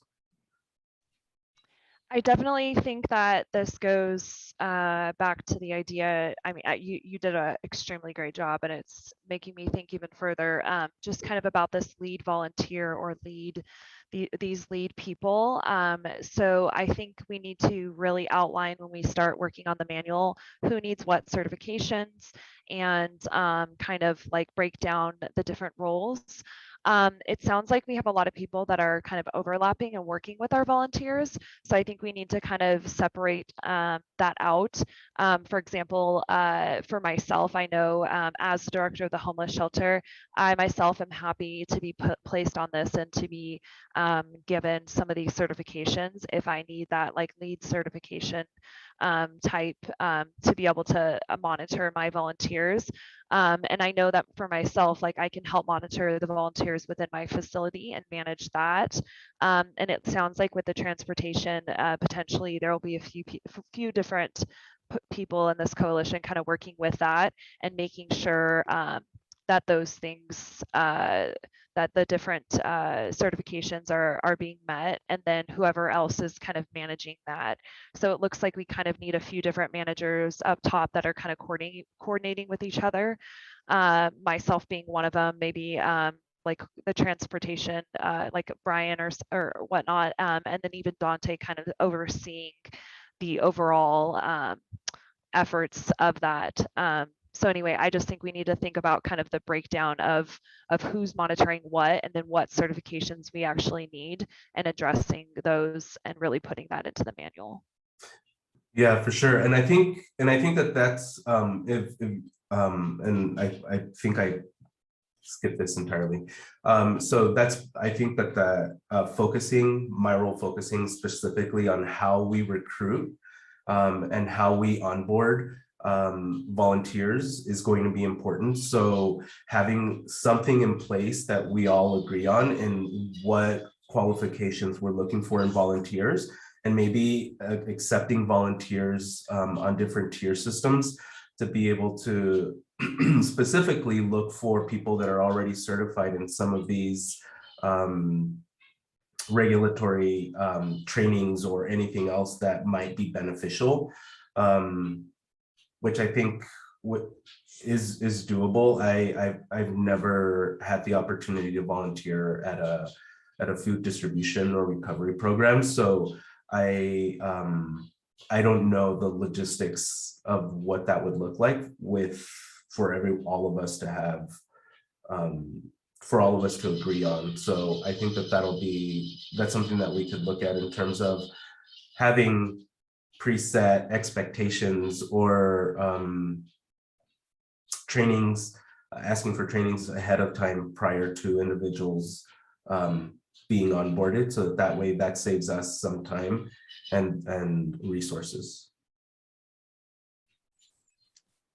I definitely think that this goes back to the idea. I mean, you did an extremely great job, and it's making me think even further, just kind of about this lead volunteer or these lead people. So I think we need to really outline when we start working on the manual who needs what certifications, and kind of like break down the different roles. It sounds like we have a lot of people that are kind of overlapping and working with our volunteers. So I think we need to kind of separate that out. For example, for myself, I know as the director of the homeless shelter, I myself am happy to be placed on this and to be given some of these certifications if I need that like lead certification type to be able to monitor my volunteers. And I know that for myself, like I can help monitor the volunteers within my facility and manage that. And it sounds like with the transportation, potentially there will be a few different people in this coalition kind of working with that and making sure that those things, that the different certifications are being met, and then whoever else is kind of managing that. So it looks like we kind of need a few different managers up top that are kind of coordinating with each other. Myself being one of them, maybe like the transportation, like Brian or whatnot, and then even Dante kind of overseeing the overall efforts of that. So anyway, I just think we need to think about kind of the breakdown of who's monitoring what, and then what certifications we actually need, and addressing those and really putting that into the manual. Yeah, for sure. And I think that that's and I think I skipped this entirely. So that's, I think that the my role focusing specifically on how we recruit and how we onboard volunteers is going to be important. So having something in place that we all agree on in what qualifications we're looking for in volunteers, and maybe accepting volunteers on different tier systems to be able to specifically look for people that are already certified in some of these regulatory trainings or anything else that might be beneficial, which I think is doable. I've never had the opportunity to volunteer at a food distribution or recovery program, so I don't know the logistics of what that would look like for all of us to have, for all of us to agree on. So I think that that's something that we could look at in terms of having preset expectations or trainings, asking for trainings ahead of time prior to individuals being onboarded, so that way that saves us some time and resources.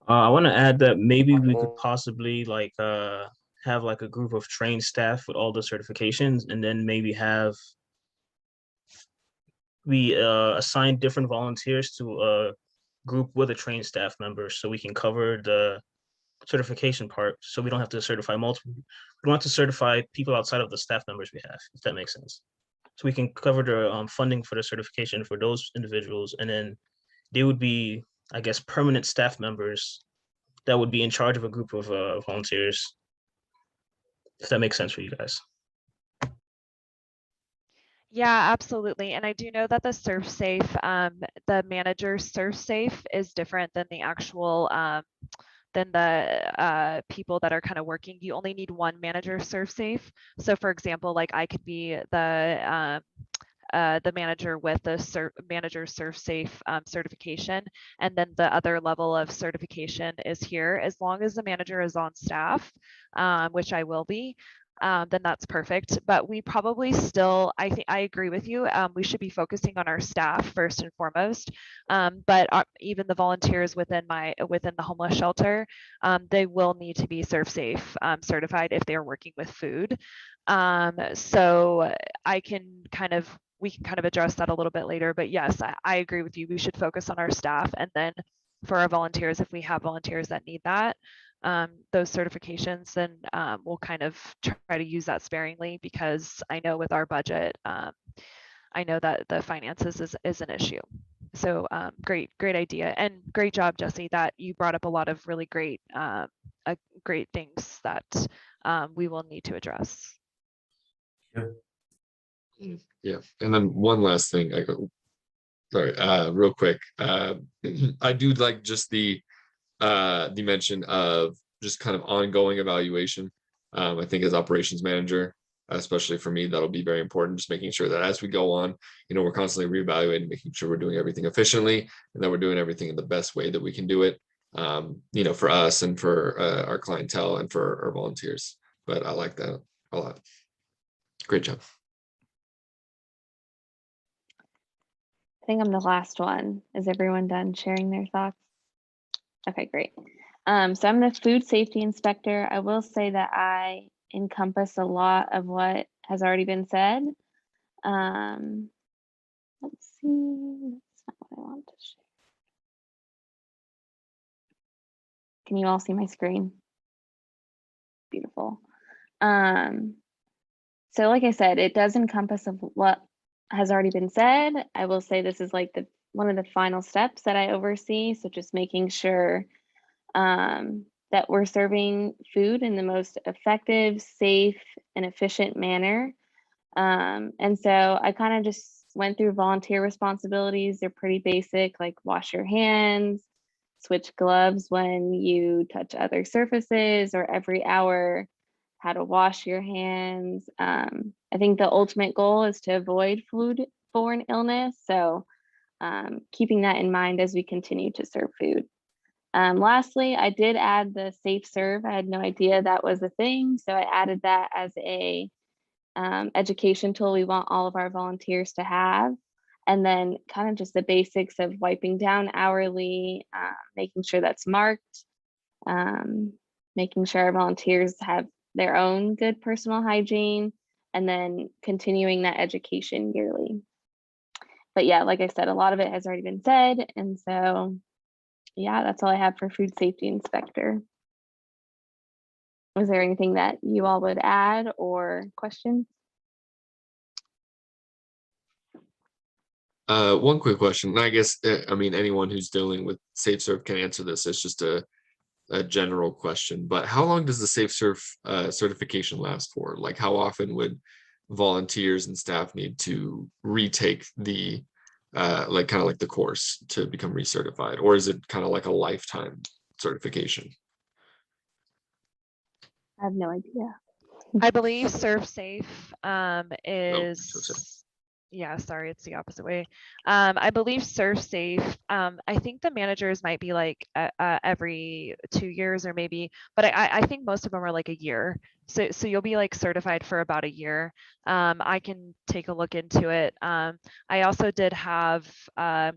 I want to add that maybe we could possibly like have like a group of trained staff with all the certifications, and then maybe have we assign different volunteers to a group with a trained staff member, so we can cover the certification part, so we don't have to certify multiple. We don't have to certify people outside of the staff members we have, if that makes sense. So we can cover the funding for the certification for those individuals, and then they would be, I guess, permanent staff members that would be in charge of a group of volunteers, if that makes sense for you guys. Yeah, absolutely. And I do know that the ServSafe, the manager ServSafe is different than the actual than the people that are kind of working. You only need one manager ServSafe. So for example, like I could be the manager with the manager ServSafe certification, and then the other level of certification is here. As long as the manager is on staff, which I will be, then that's perfect. But we probably still, I think I agree with you. We should be focusing on our staff first and foremost. But even the volunteers within the homeless shelter, they will need to be ServSafe certified if they are working with food. So we can kind of address that a little bit later. But yes, I agree with you. We should focus on our staff, and then for our volunteers, if we have volunteers that need that, those certifications, then we'll kind of try to use that sparingly, because I know with our budget, I know that the finances is an issue. So great idea, and great job, Jesse, that you brought up a lot of really great things that we will need to address. Yeah, and then one last thing, real quick. I do like just the mention of just kind of ongoing evaluation. I think as operations manager, especially for me, that'll be very important. Just making sure that as we go on, we're constantly reevaluating, making sure we're doing everything efficiently, and that we're doing everything in the best way that we can do it. For us and for our clientele and for our volunteers. But I like that a lot. Great job. I think I'm the last one. Is everyone done sharing their thoughts? Okay, great. So I'm the food safety inspector. I will say that I encompass a lot of what has already been said. Let's see, that's not what I want to share. Can you all see my screen? Beautiful. So like I said, it does encompass of what has already been said. I will say this is like one of the final steps that I oversee. So just making sure that we're serving food in the most effective, safe, and efficient manner. And so I kind of just went through volunteer responsibilities. They're pretty basic, like wash your hands, switch gloves when you touch other surfaces, or every hour, how to wash your hands. I think the ultimate goal is to avoid foodborne illness. So keeping that in mind as we continue to serve food. Lastly, I did add the safe serve. I had no idea that was a thing. So I added that as a education tool we want all of our volunteers to have. And then kind of just the basics of wiping down hourly, making sure that's marked, making sure our volunteers have their own good personal hygiene, and then continuing that education yearly. But yeah, like I said, a lot of it has already been said. And so, yeah, that's all I have for food safety inspector. Was there anything that you all would add or questions? One quick question. And I guess, I mean, anyone who's dealing with Safe Serve can answer this. It's just a general question, but how long does the Safe Serve certification last for? Like, how often would volunteers and staff need to retake the like kind of like the course to become recertified, or is it kind of like a lifetime certification? I have no idea. I believe Serve Safe Serve is, yeah, sorry, it's the opposite way. I believe Serve Safe, I think the managers might be like every 2 years or maybe, but I think most of them are like a year. So you'll be like certified for about a year. I can take a look into it. I also did have I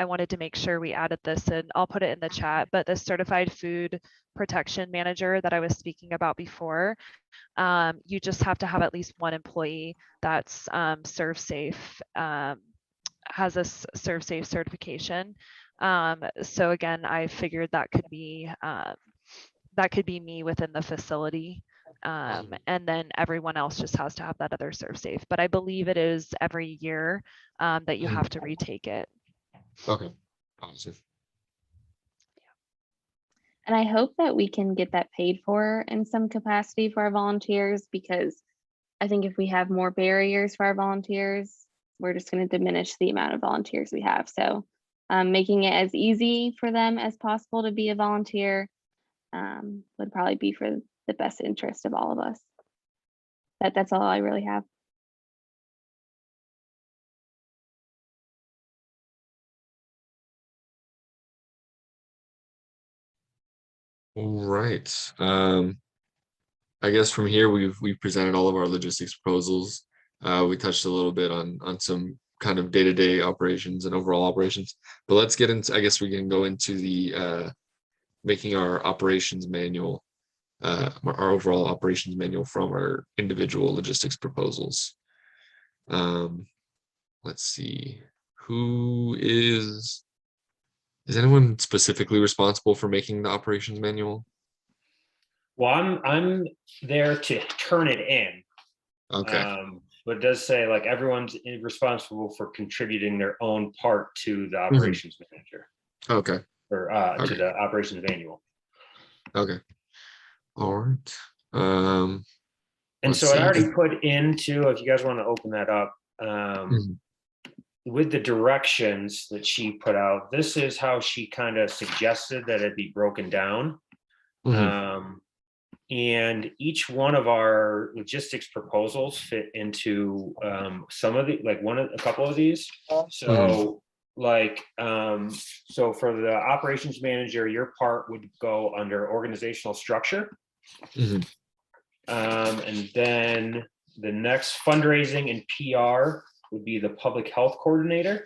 wanted to make sure we added this, and I'll put it in the chat, but the certified food protection manager that I was speaking about before, you just have to have at least one employee that's Serve Safe, has a Serve Safe certification. So again, I figured that could be me within the facility. And then everyone else just has to have that other Serve Safe. But I believe it is every year that you have to retake it. Okay, positive. And I hope that we can get that paid for in some capacity for our volunteers, because I think if we have more barriers for our volunteers, we're just going to diminish the amount of volunteers we have. So making it as easy for them as possible to be a volunteer would probably be for the best interest of all of us. That's all I really have. All right. I guess from here we've presented all of our logistics proposals. We touched a little bit on some kind of day-to-day operations and overall operations, but let's get into, I guess we can go into the making our operations manual, our overall operations manual from our individual logistics proposals. Let's see, who is anyone specifically responsible for making the operations manual? Well, I'm there to turn it in. Okay. But it does say like everyone's responsible for contributing their own part to the operations manager, Okay. or to Okay. the operations manual. Okay. All right. And Let's so I see. already put into, if you guys want to open that up, with the directions that she put out, this is how she kind of suggested that it be broken down. And each one of our logistics proposals fit into some of the, like a couple of these. So like, so for the operations manager, your part would go under organizational structure. And then the next, fundraising and PR, would be the public health coordinator.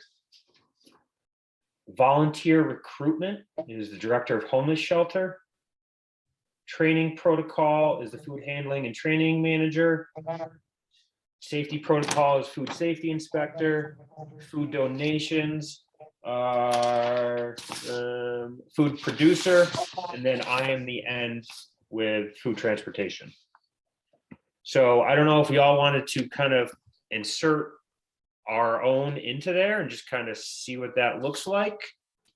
Volunteer recruitment is the director of homeless shelter. Training protocol is the food handling and training manager. Safety protocol is food safety inspector. Food donations are food producer. And then I am the end with food transportation. So I don't know if we all wanted to kind of insert our own into there and just kind of see what that looks like.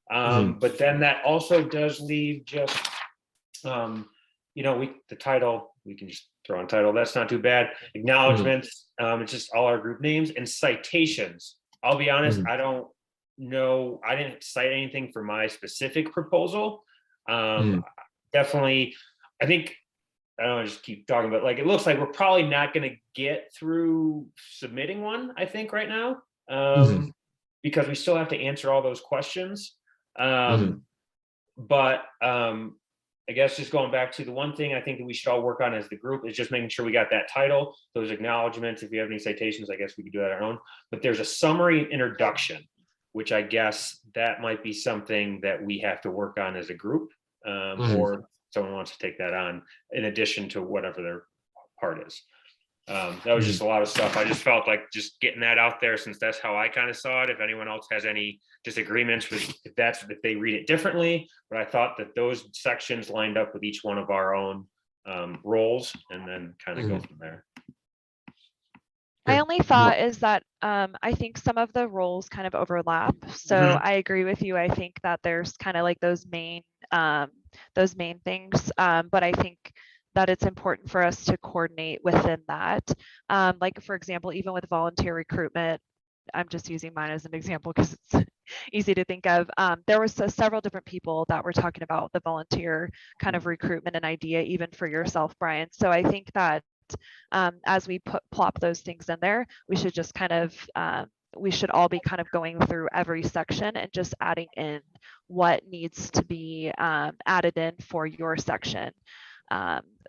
But then that also does leave just, the title, we can just throw on title. That's not too bad. Acknowledgements, it's just all our group names and citations. I'll be honest, I don't know. I didn't cite anything for my specific proposal. Definitely, I think, I don't know, just keep talking, but like, it looks like we're probably not going to get through submitting one, I think right now, because we still have to answer all those questions. But I guess just going back to the one thing I think that we should all work on as the group is just making sure we got that title, those acknowledgements. If you have any citations, I guess we could do that on our own. But there's a summary and introduction, which I guess that might be something that we have to work on as a group, or someone wants to take that on in addition to whatever their part is. That was just a lot of stuff. I just felt like just getting that out there, since that's how I kind of saw it. If anyone else has any disagreements with if they read it differently, but I thought that those sections lined up with each one of our own roles, and then kind of go from there. My only thought is that I think some of the roles kind of overlap. So I agree with you. I think that there's kind of like those main things, but I think that it's important for us to coordinate within that. Like, for example, even with volunteer recruitment, I'm just using mine as an example because it's easy to think of. There was several different people that were talking about the volunteer kind of recruitment and idea, even for yourself, Brian. So I think that as we plop those things in there, we should just kind of we should all be kind of going through every section and just adding in what needs to be added in for your section.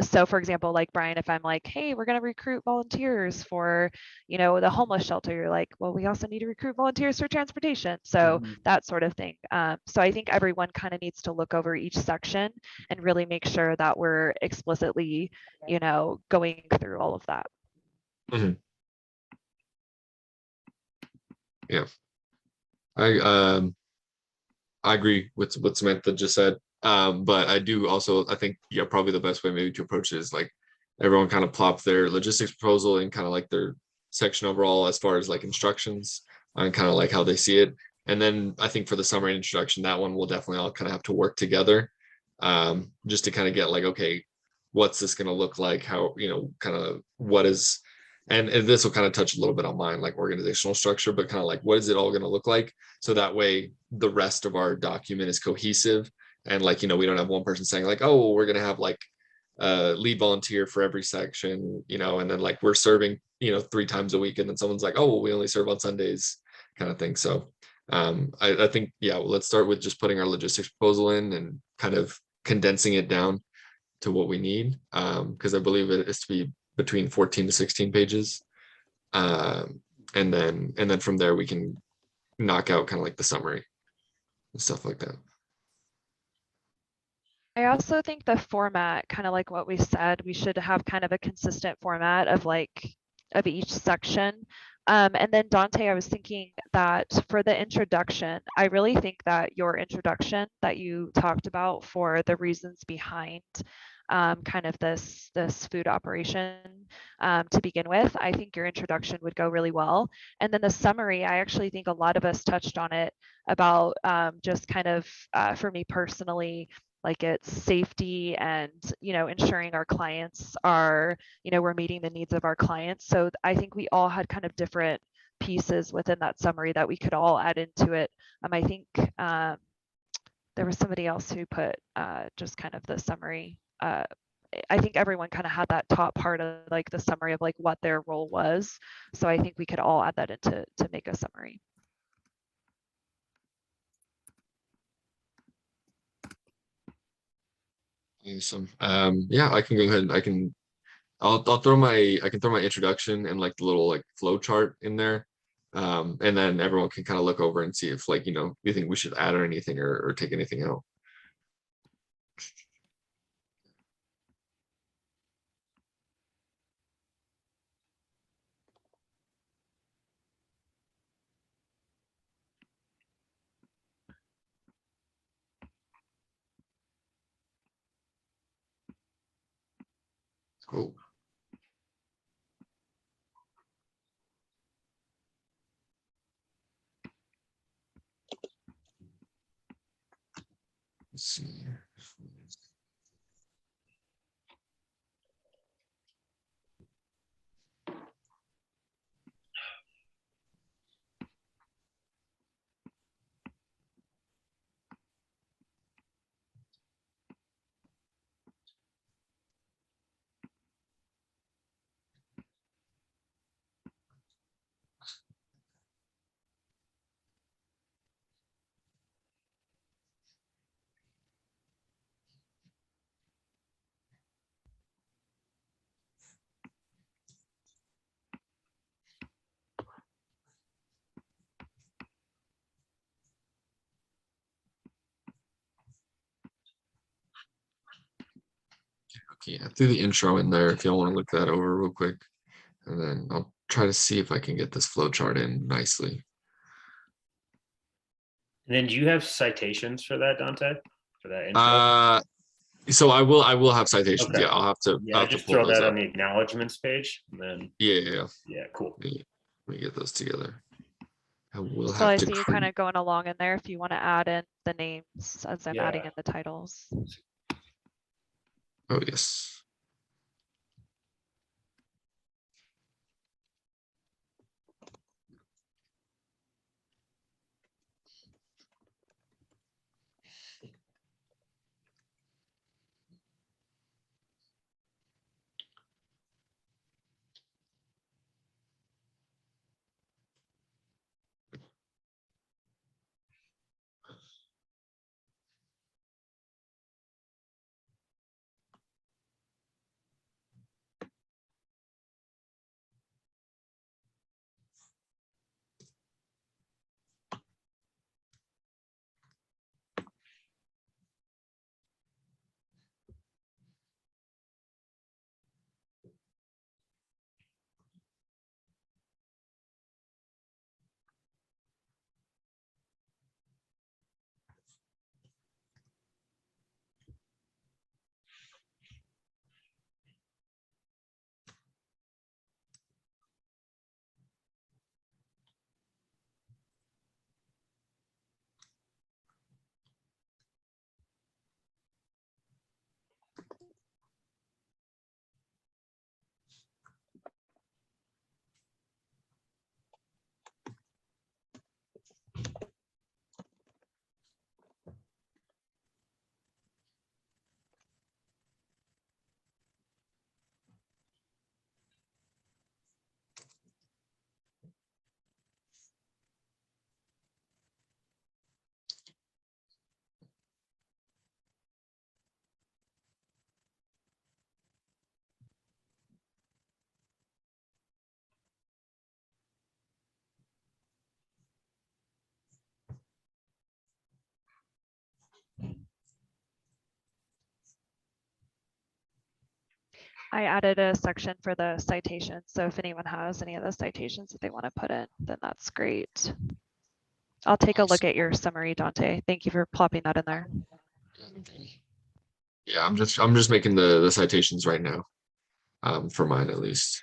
So for example, like Brian, if I'm like, hey, we're going to recruit volunteers for, the homeless shelter, you're like, well, we also need to recruit volunteers for transportation. So that sort of thing. So I think everyone kind of needs to look over each section and really make sure that we're explicitly, going through all of that. Yeah. I agree with what Samantha just said. But I do also, I think, probably the best way maybe to approach it is like everyone kind of plop their logistics proposal and kind of like their section overall as far as like instructions and kind of like how they see it. And then I think for the summary and introduction, that one will definitely all kind of have to work together, just to kind of get like, okay, what's this going to look like? How, kind of what is, and this will kind of touch a little bit on mine, like organizational structure, but kind of like, what is it all going to look like? So that way the rest of our document is cohesive. And like, we don't have one person saying like, oh, we're going to have like a lead volunteer for every section, and then like we're serving, 3 times a week. And then someone's like, oh, well, we only serve on Sundays kind of thing. So I think, let's start with just putting our logistics proposal in and kind of condensing it down to what we need. Because I believe it is to be between 14 to 16 pages. And then from there we can knock out kind of like the summary and stuff like that. I also think the format, kind of like what we said, we should have kind of a consistent format of each section. And then Dante, I was thinking that for the introduction, I really think that your introduction that you talked about for the reasons behind kind of this food operation to begin with, I think your introduction would go really well. And then the summary, I actually think a lot of us touched on it about just kind of for me personally, like it's safety and ensuring our clients are we're meeting the needs of our clients. So I think we all had kind of different pieces within that summary that we could all add into it. I think there was somebody else who put just kind of the summary. I think everyone kind of had that top part of like the summary of like what their role was. So I think we could all add that into to make a summary. Awesome. I can go ahead and I'll throw my introduction and like the little like flow chart in there. And then everyone can kind of look over and see if like, you think we should add or anything or take anything out. Cool. see. Okay, I threw the intro in there if y'all want to look that over real quick. And then I'll try to see if I can get this flow chart in nicely. And then do you have citations for that, Dante? For that intro? So I will have citations. Okay. Yeah, I'll have to Yeah, just pull throw those that up. on the acknowledgements page, and then Yeah. yeah, cool. Let me get those together. I will So I have to see you kind of going along in there if you want to add in the names as I'm adding Yeah. in the titles. Oh yes. I added a section for the citations. So if anyone has any of the citations that they want to put in, then that's great. I'll take a look at your summary, Dante. Thank you for plopping that in there. Yeah, I'm just making the citations right now. For mine at least.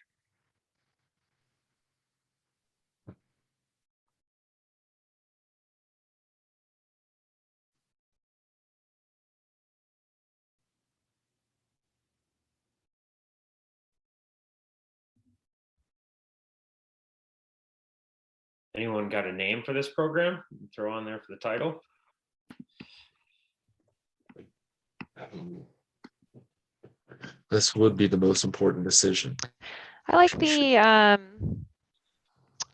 Anyone got a name for this program? Throw on there for the title. This would be the most important decision. I like We should- the,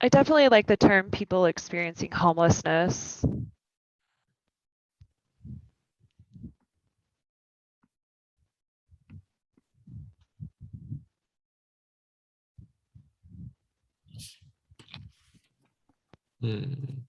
I definitely like the term people experiencing homelessness. Hmm.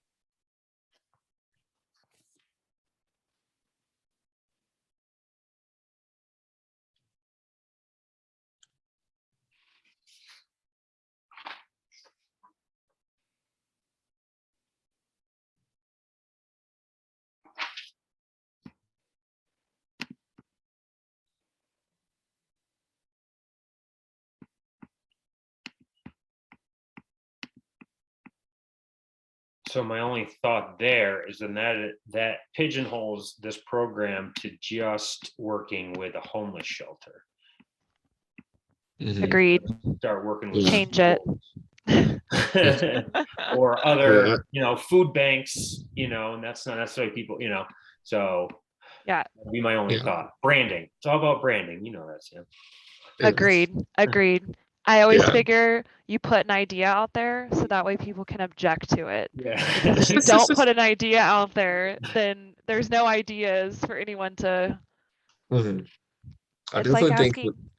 So my only thought there is then that pigeonholes this program to just working with a homeless shelter. Mhm. Agreed. Start working with Yeah. Change it. or other, Yeah. food banks, and that's not necessarily people, so Yeah, that'd be my only Yeah. thought. Branding. It's all about branding, that, Sam. agreed. I always Yeah. figure you put an idea out there so that way people can object to it. Because if Yeah. you don't put an idea out there, then there's no ideas for anyone to. Mhm. I It's like definitely think. asking.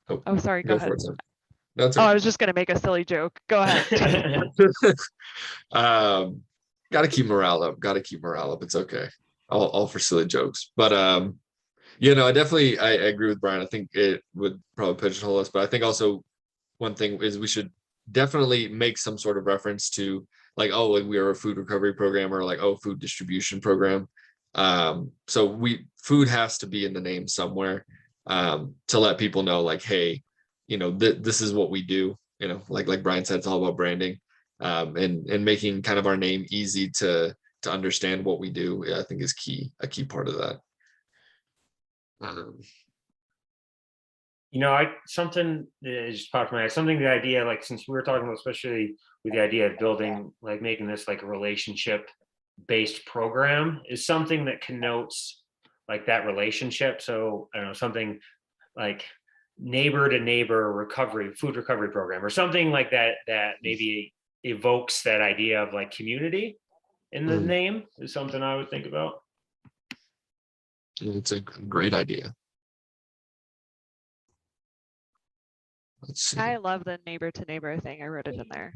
Oh, Oh, sorry. Go go ahead. for it, Sam. That's Oh, I okay. was just gonna make a silly joke. Go ahead. um, Gotta keep morale up. Gotta keep morale up. It's okay. All for silly jokes. But I definitely I agree with Brian. I think it would probably pigeonhole us, but I think also one thing is we should definitely make some sort of reference to like, oh, like we are a food recovery program or like, oh, food distribution program. So food has to be in the name somewhere to let people know like, hey, this is what we do. Like Brian said, it's all about branding and making kind of our name easy to understand what we do. I think is a key part of that. Um, something that just popped in my head, something the idea, like since we were talking about, especially with the idea of building, like making this like a relationship based program, is something that connotes like that relationship. So I don't know, something like neighbor to neighbor food recovery program, or something like that, that maybe evokes that idea of like community in the Mm. name, is something I would think about. it's a great idea. Let's see. I love the neighbor to neighbor thing. I wrote it in there.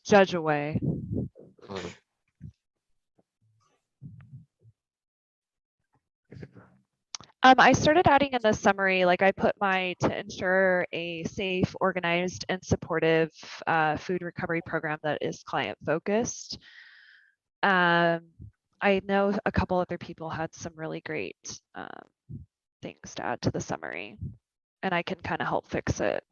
Judge away. Uh, I started adding in the summary, like I put to ensure a safe, organized, and supportive food recovery program that is client focused. I know a couple other people had some really great things to add to the summary, and I can kind of help fix it.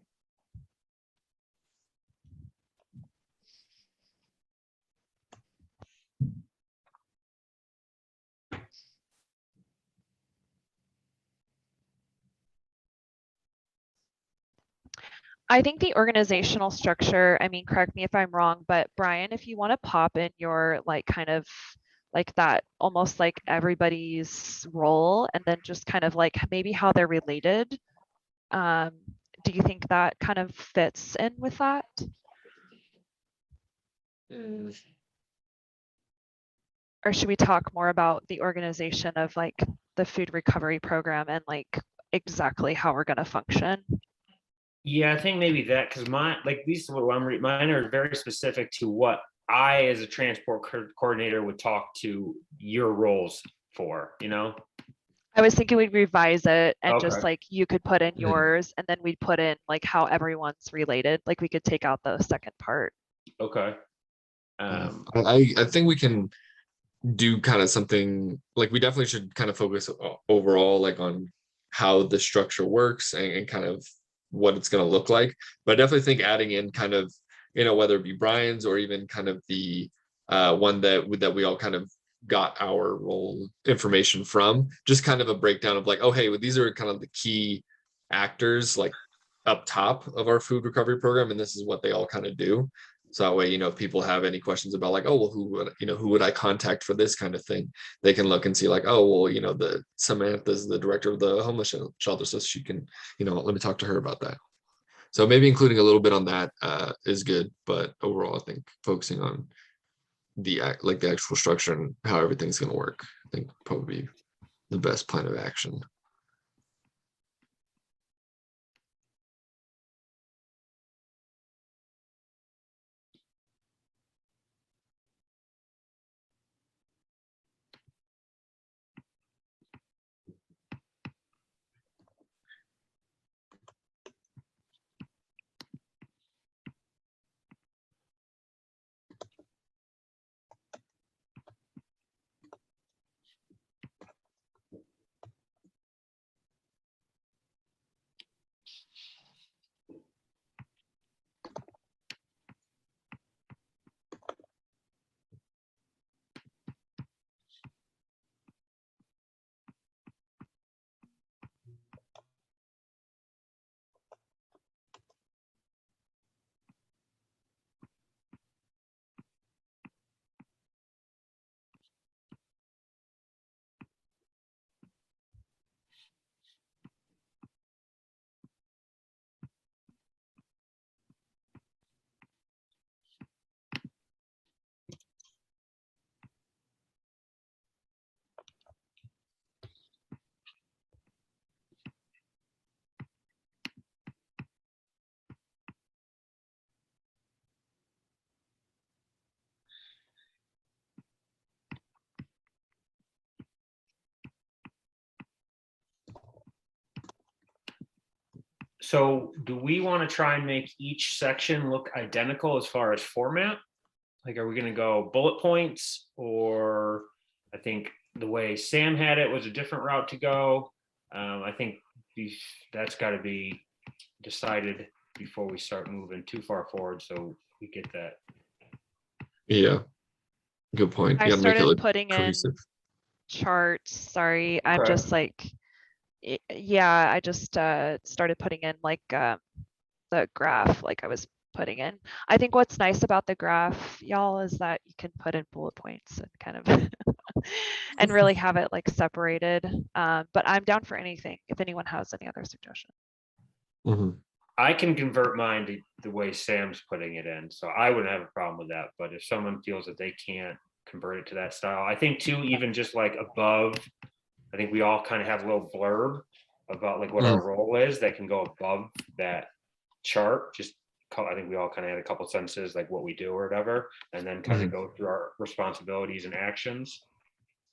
I think the organizational structure, I mean, correct me if I'm wrong, but Brian, if you want to pop in your like kind of like that, almost like everybody's role, and then just kind of like maybe how they're related. Do you think that kind of fits in with that? Or should we talk more about the organization of like the food recovery program and like exactly how we're going to function? Yeah, I think maybe that, because these mine are very specific to what I, as a transport coordinator, would talk to your roles for. I was thinking we'd revise it and just Okay. like you could put in Mhm. yours and then we'd put in like how everyone's related. Like we could take out the second part. Okay. I think we can do kind of something like we definitely should kind of focus overall like on how the structure works and kind of what it's going to look like. But I definitely think adding in kind of whether it be Brian's or even kind of the one that we all kind of got our role information from, just kind of a breakdown of like, oh hey, well, these are kind of the key actors like up top of our food recovery program, and this is what they all kind of do. So that way, if people have any questions about like, oh, well, who would I contact for this kind of thing? They can look and see like, oh, well, the Samantha's the director of the homeless shelter, so she can, let me talk to her about that. So maybe including a little bit on that is good, but overall, I think focusing on the actual structure and how everything's going to work, I think probably the best plan of action. So do we want to try and make each section look identical as far as format? Like, are we going to go bullet points, or I think the way Sam had it was a different route to go. I think that's got to be decided before we start moving too far forward, so we get that. Yeah. Good point. I You gotta make it started look putting in cohesive. charts. Sorry, I'm Okay. just like, yeah, I just started putting in like the graph like I was putting in. I think what's nice about the graph, y'all, is that you can put in bullet points and kind of and really have it like separated. But I'm down for anything if anyone has any other suggestions. Mhm. I can convert mine to the way Sam's putting it in, so I wouldn't have a problem with that. But if someone feels that they can't convert it to that style, I think too, even just like above, I think we all kind of have a little blurb about like what our role is that can go above that chart. Just I think we all kind of had a couple sentences like what we do or whatever, and then kind of go through our responsibilities and actions.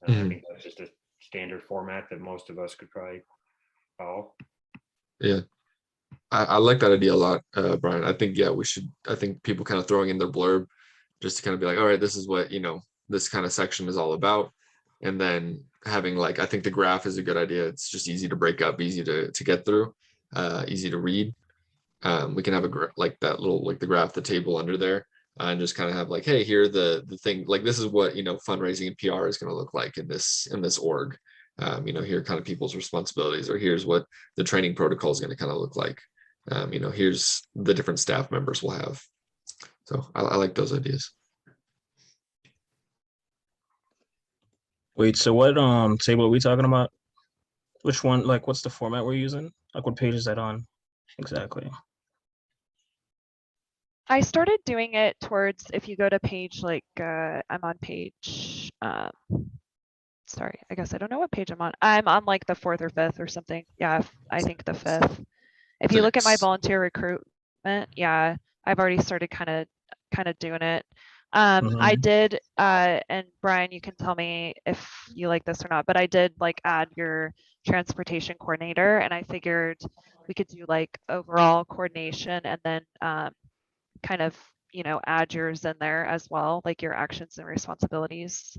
I think that's just a standard format that most of us could probably follow. Yeah. I like that idea a lot, Brian. I think, yeah, I think people kind of throwing in their blurb just to kind of be like, all right, this is what, this kind of section is all about. And then having like, I think the graph is a good idea. It's just easy to break up, easy to get through, easy to read. We can have like that little, like the graph, the table under there, and just kind of have like, hey, here the thing, like this is what, fundraising and PR is going to look like in this org. Here kind of people's responsibilities, or here's what the training protocol is going to kind of look like. Here's the different staff members we'll have. So I like those ideas. Wait, so what table are we talking about? Which one? Like, what's the format we're using? Like, what page is that on? Exactly. I started doing it towards, if you go to page like I'm on page sorry, I guess I don't know what page I'm on. I'm on like the 4th or 5th or something. Yeah, I think the 5th. If you look at my 6. volunteer recruitment, yeah, I've already started kind of doing it. I did and Brian, you can tell me if you like this or not, but I did like add your transportation coordinator, and I figured we could do like overall coordination and then kind of, add yours in there as well, like your actions and responsibilities.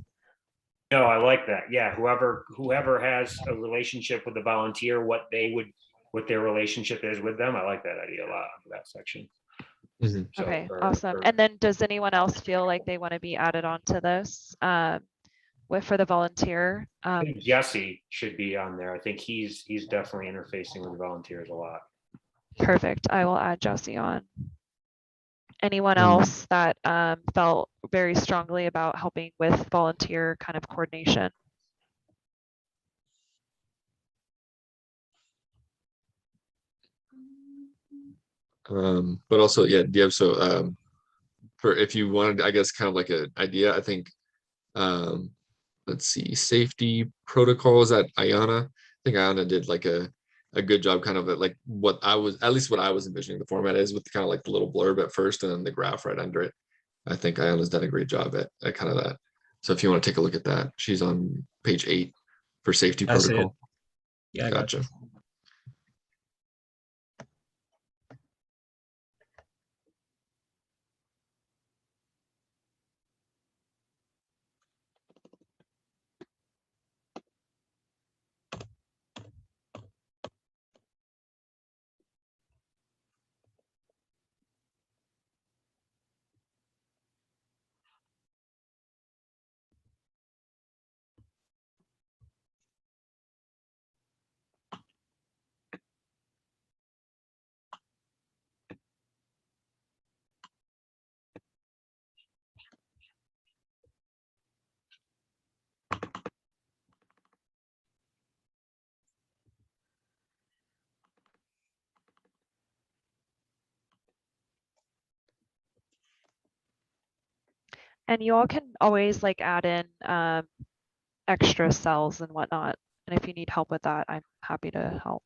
No, I like that. Yeah, whoever has a relationship with the volunteer, what their relationship is with them. I like that idea a lot for that section. Mhm. So Okay, awesome. And then does anyone else feel like they want to be added onto this for the volunteer? I think Jesse should be on there. I think he's definitely interfacing with volunteers a lot. Perfect. I will add Jesse on. Anyone else that felt very strongly about helping with volunteer kind of coordination? But also, yeah, so for if you wanted, I guess, kind of like an idea, I think, let's see, safety protocols at Ayana. I think Ayana did like a good job, kind of like what I was envisioning the format is, with kind of like the little blurb at first and then the graph right under it. I think Ayana's done a great job at kind of that. So if you want to take a look at that, she's on page 8 for safety That's it. protocol. Yeah, I got you. Gotcha. And you all can always like add in extra cells and whatnot. And if you need help with that, I'm happy to help.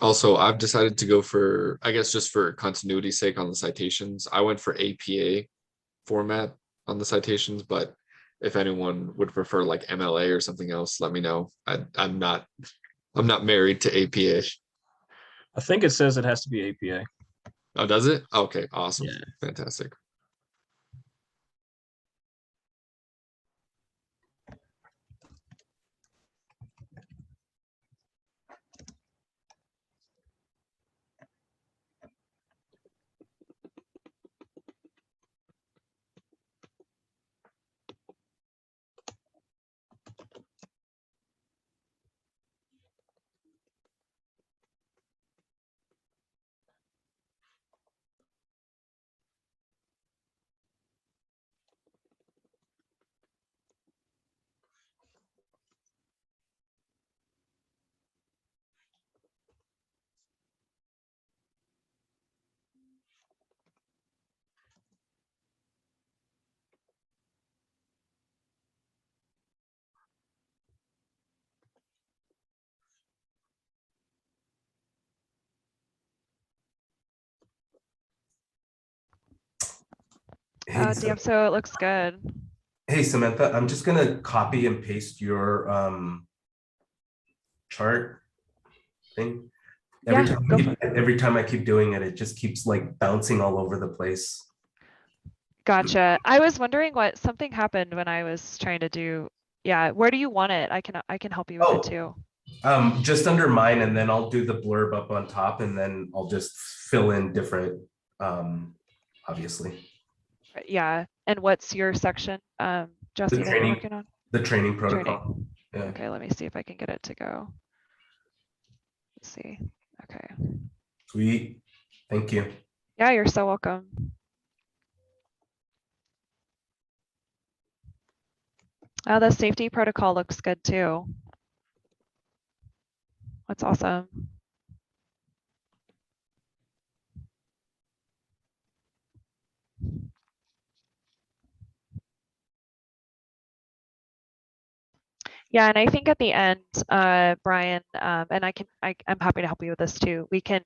Also, I've decided to go for, I guess just for continuity's sake on the citations, I went for APA format on the citations, but if anyone would prefer like MLA or something else, let me know. I'm not married to APA. I think it says it has to be APA. Oh, does it? Okay, awesome. Yeah. Fantastic. Hey, DM, so it looks good. hey, Samantha, I'm just gonna copy and paste your chart thing. Every Yeah, time, go for it. every time I keep doing it, it just keeps like bouncing all over the place. Gotcha. I was wondering what something happened when I was trying to do. Yeah, where do you want it? I can help you with it too. Just under mine, and then I'll do the blurb up on top, and then I'll just fill in different, obviously. Yeah, and what's your section, Jesse, that you're working on? The training protocol. Training. Yeah. Okay, let me see if I can get it to go. Let's see. Okay. Sweet. Thank you. Yeah, you're so welcome. Oh, the safety protocol looks good too. That's awesome. Yeah, and I think at the end, Brian, and I'm happy to help you with this too. We can,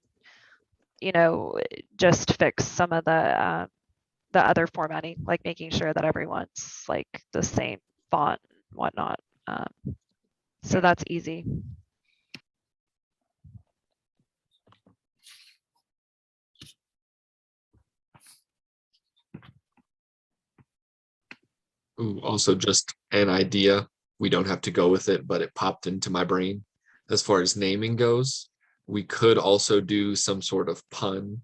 you know, just fix some of the other formatting, like making sure that everyone's like the same font and whatnot. So that's easy. Ooh, also just an idea. We don't have to go with it, but it popped into my brain. As far as naming goes, we could also do some sort of pun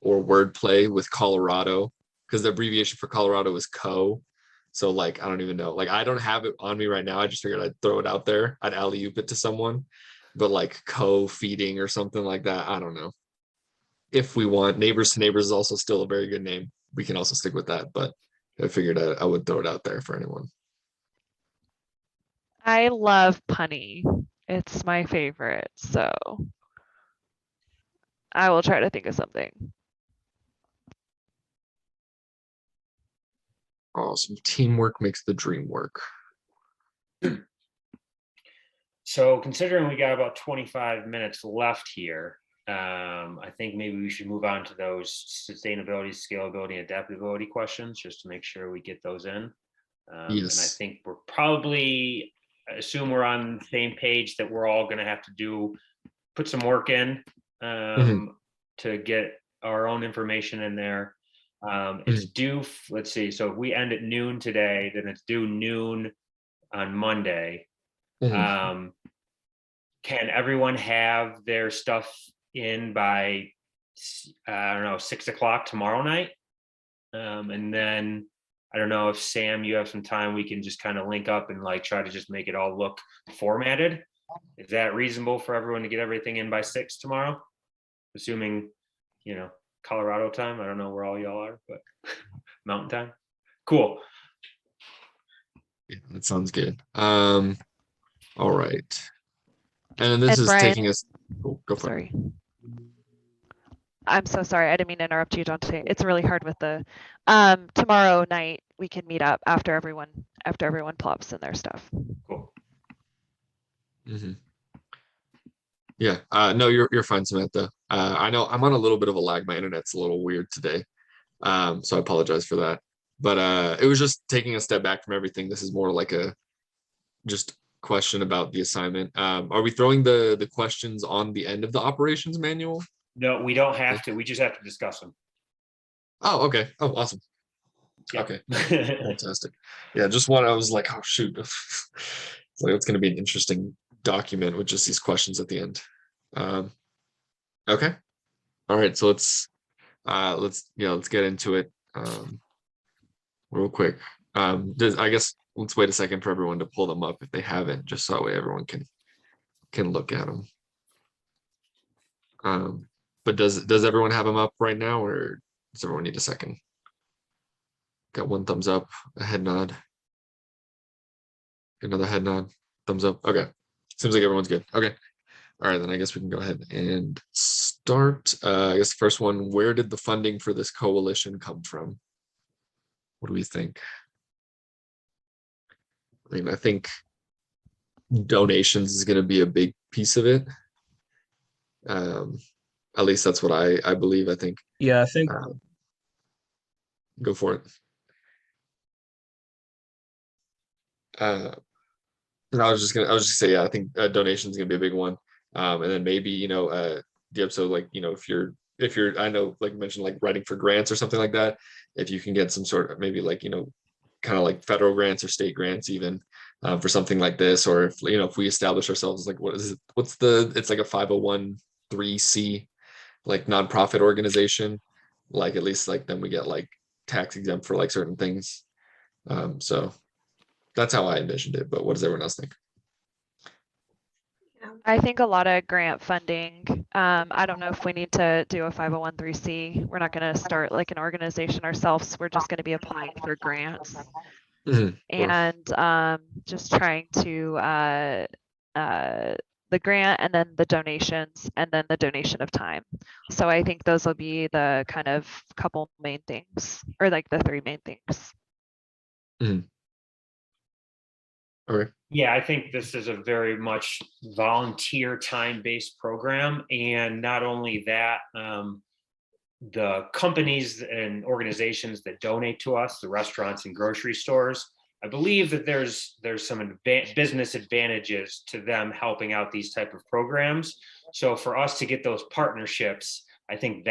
or wordplay with Colorado, because the abbreviation for Colorado is CO. So like, I don't even know. Like, I don't have it on me right now. I just figured I'd throw it out there. I'd alley-oop it to someone, but like co-feeding or something like that. I don't know. If we want, Neighbors to Neighbors is also still a very good name. We can also stick with that, but I figured I would throw it out there for anyone. I love punny. It's my favorite. So I will try to think of something. Awesome. Teamwork makes the dream work. So considering we got about 25 minutes left here, I think maybe we should move on to those sustainability, scalability, and adaptability questions just to make sure we get those in. And I Yes. think we're probably, I assume we're on the same page that we're all going to have to put some work in to get our own information in there. It's due, let's see, so if we end at noon today, then it's due noon on Monday. Can everyone have their stuff in by, I don't know, 6 o'clock tomorrow night? And then I don't know if Sam, you have some time, we can just kind of link up and like try to just make it all look formatted. Is that reasonable for everyone to get everything in by 6 tomorrow? Assuming, you know, Colorado time. I don't know where all y'all are, but Mountain time. Cool. Yeah, that sounds good. All right. And this is Brian, taking us. Oh, go for it. sorry. I'm so sorry. I didn't mean to interrupt you, Dante. It's really hard with the tomorrow night we can meet up after everyone plops in their stuff. Cool. Yeah, no, you're fine, Samantha. I know I'm on a little bit of a lag. My internet's a little weird today. So I apologize for that. But it was just taking a step back from everything. This is more like a just question about the assignment. Are we throwing the questions on the end of the operations manual? No, we don't have to. We just have to discuss them. Oh, okay. Oh, awesome. Yep. Okay, fantastic. Yeah, just one. I was like, oh shoot, it's like it's going to be an interesting document with just these questions at the end. Okay, all right. So let's get into it real quick. I guess let's wait a second for everyone to pull them up if they haven't, just so that way everyone can look at them. But does everyone have them up right now, or does everyone need a second? Got one thumbs up, a head nod. Another head nod, thumbs up. Okay, seems like everyone's good. Okay, all right, then I guess we can go ahead and start. I guess the first one, where did the funding for this coalition come from? What do we think? I mean, I think donations is going to be a big piece of it. At least that's what I believe. I think. Yeah, I think Go for it. And I was just say, yeah, I think donation is gonna be a big one. And then maybe, the episode, like, if you're, I know, like you mentioned, like writing for grants or something like that, if you can get some sort of maybe like, kind of like federal grants or state grants even for something like this, or if we establish ourselves, like, it's like a 501(c) like nonprofit organization, like at least like then we get like tax exempt for like certain things. So that's how I envisioned it, but what does everyone else think? I think a lot of grant funding. I don't know if we need to do a 501(c). We're not going to start like an organization ourselves. We're just going to be applying for grants and just trying to the grant and then the donations and then the donation of time. So I think those will be the kind of couple main things, or like the three main things. Okay. Yeah, I think this is a very much volunteer time-based program. And not only that, the companies and organizations that donate to us, the restaurants and grocery stores, I believe that there's some business advantages to them helping out these type of programs. So for us to get those partnerships, I think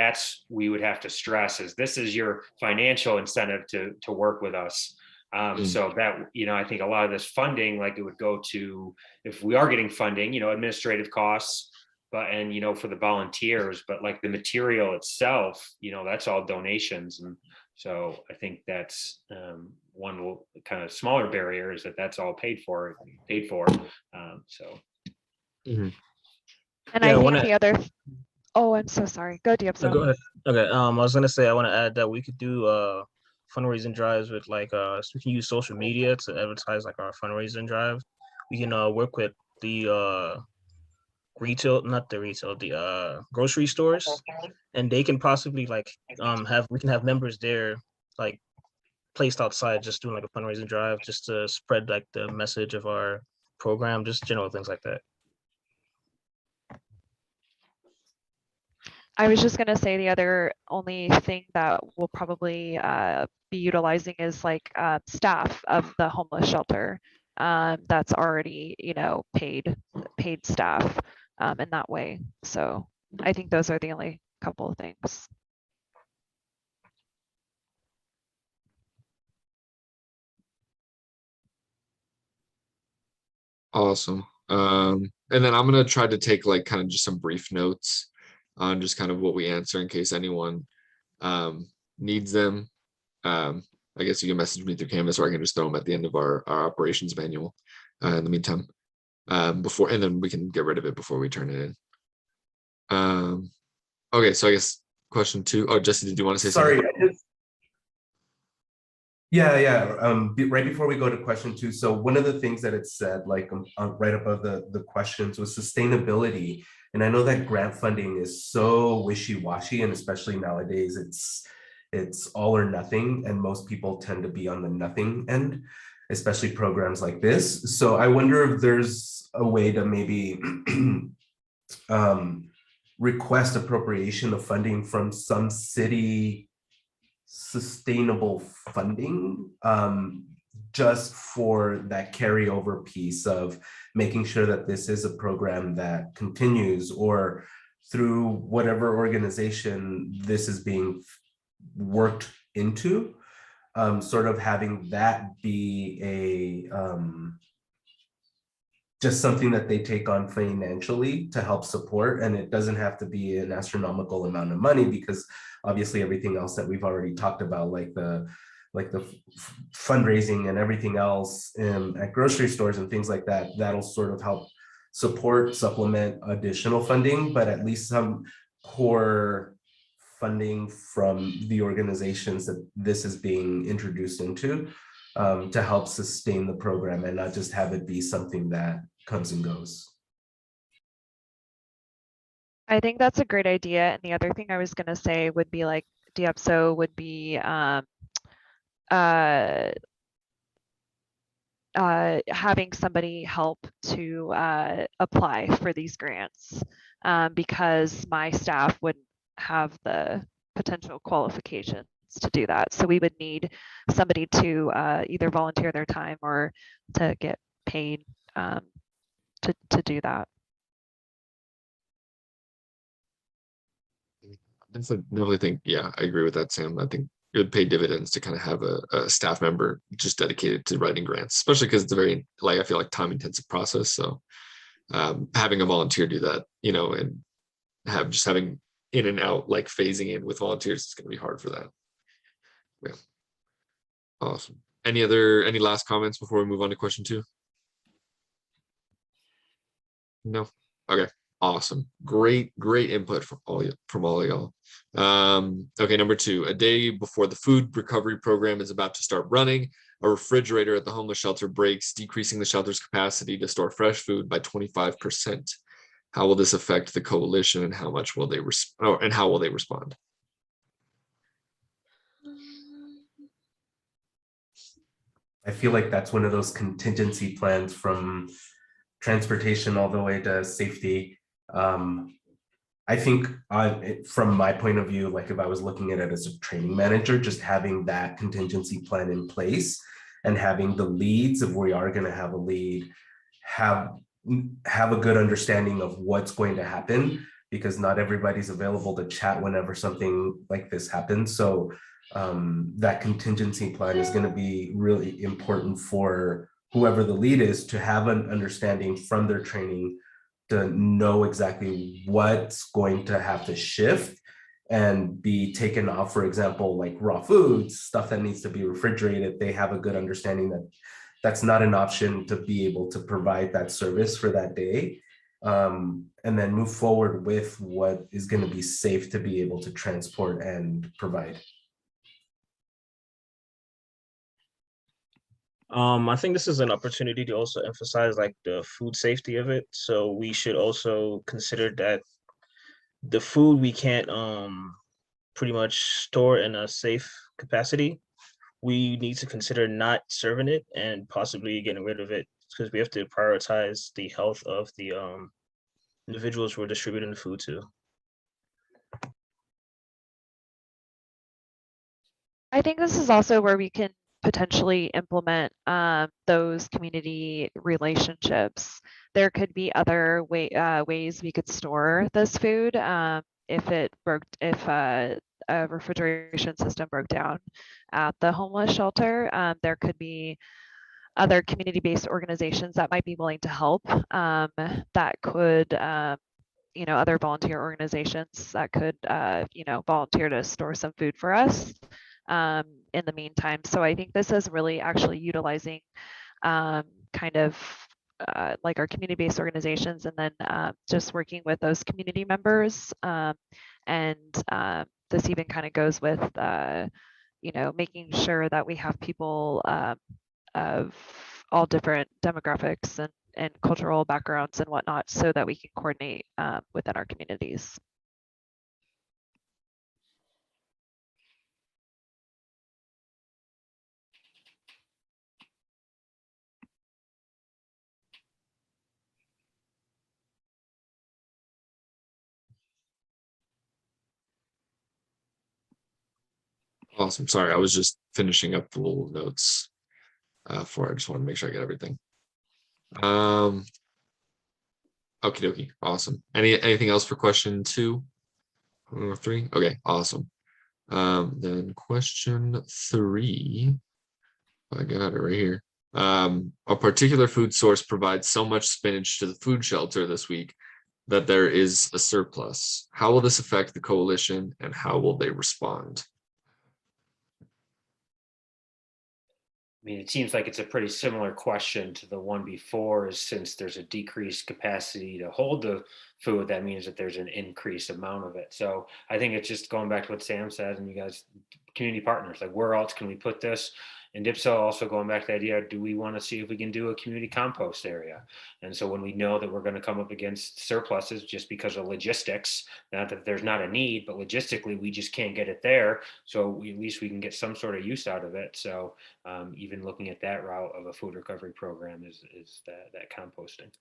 we would have to stress is this is your financial incentive to work with us. So that, I think a lot of this funding, like it would go to, if we are getting funding, administrative costs, and, for the volunteers, but like the material itself, that's all donations. And so I think that's one kind of smaller barrier is that's all paid for. So. And yeah, I think the other, oh, I'm so sorry. Go, Diepso. Go ahead. Okay. I was gonna say I want to add that we could do fundraising drives with like so we can use social media to advertise like our fundraising drive. We can work with the grocery stores, and they can possibly like we can have members there like placed outside just doing like a fundraising drive just to spread like the message of our program, just general things like that. I was just going to say the other only thing that we'll probably be utilizing is like staff of the homeless shelter that's already, paid staff in that way. So I think those are the only couple of things. Awesome. And then I'm gonna try to take like kind of just some brief notes on just kind of what we answer in case anyone needs them. I guess you can message me through Canvas, or I can just throw them at the end of our operations manual in the meantime. And then we can get rid of it before we turn it in. Okay, so I guess question 2. Oh, Jesse, did you want to say Sorry, something? Yeah. Right before we go to question 2, so one of the things that it said, like right above the questions, was sustainability. And I know that grant funding is so wishy-washy, and especially nowadays, it's all or nothing, and most people tend to be on the nothing end, especially programs like this. So I wonder if there's a way to maybe request appropriation of funding from some city sustainable funding, just for that carryover piece of making sure that this is a program that continues, or through whatever organization this is being worked into, sort of having that be a just something that they take on financially to help support. And it doesn't have to be an astronomical amount of money, because obviously everything else that we've already talked about, like the fundraising and everything else at grocery stores and things like that, that'll sort of help supplement additional funding, but at least some core funding from the organizations that this is being introduced into, to help sustain the program and not just have it be something that comes and goes. I think that's a great idea. And the other thing I was going to say would be like DFSO would be having somebody help to apply for these grants, because my staff wouldn't have the potential qualifications to do that. So we would need somebody to either volunteer their time or to get paid to do that. Definitely think, yeah, I agree with that, Sam. I think it would pay dividends to kind of have a staff member just dedicated to writing grants, especially because it's a very, like, I feel like time intensive process. So having a volunteer do that, you know, and having in and out, like phasing in with volunteers, is going to be hard for that. Yeah. Awesome. Any last comments before we move on to question 2? No. Okay. Awesome. Great input from all of y'all. Okay, number 2, a day before the food recovery program is about to start running, a refrigerator at the homeless shelter breaks, decreasing the shelter's capacity to store fresh food by 25%. How will this affect the coalition, and how will they respond? I feel like that's one of those contingency plans, from transportation all the way to safety. I think from my point of view, like if I was looking at it as a training manager, just having that contingency plan in place and having the leads, if we are going to have a lead, have a good understanding of what's going to happen, because not everybody's available to chat whenever something like this happens. So that contingency plan is going to be really important for whoever the lead is, to have an understanding from their training, to know exactly what's going to have to shift and be taken off. For example, like raw foods, stuff that needs to be refrigerated, they have a good understanding that that's not an option to be able to provide that service for that day. And then move forward with what is going to be safe to be able to transport and provide. I think this is an opportunity to also emphasize like the food safety of it. So we should also consider that the food we can't pretty much store in a safe capacity. We need to consider not serving it and possibly getting rid of it, because we have to prioritize the health of the individuals we're distributing the food to. I think this is also where we can potentially implement those community relationships. There could be other ways we could store this food if a refrigeration system broke down at the homeless shelter. There could be other community-based organizations that might be willing to help, that could other volunteer organizations that could volunteer to store some food for us in the meantime. So I think this is really actually utilizing kind of like our community-based organizations, and then just working with those community members. And this even kind of goes with making sure that we have people of all different demographics and cultural backgrounds and whatnot, so that we can coordinate within our communities. Awesome. Sorry, I was just finishing up the little notes for. I just want to make sure I get everything. Okie dokie. Awesome. Anything else for question 2 or 3? Okay, awesome. Then question 3. I got it right here. A particular food source provides so much spinach to the food shelter this week that there is a surplus. How will this affect the coalition and how will they respond? I mean, it seems like it's a pretty similar question to the one before, is since there's a decreased capacity to hold the food, that means that there's an increased amount of it. So I think it's just going back to what Sam said, and you guys, community partners, like where else can we put this? And Dipso also going back to the idea, do we want to see if we can do a community compost area? And so when we know that we're going to come up against surpluses just because of logistics, not that there's not a need, but logistically we just can't get it there. So at least we can get some sort of use out of it. So even looking at that route of a food recovery program is that composting.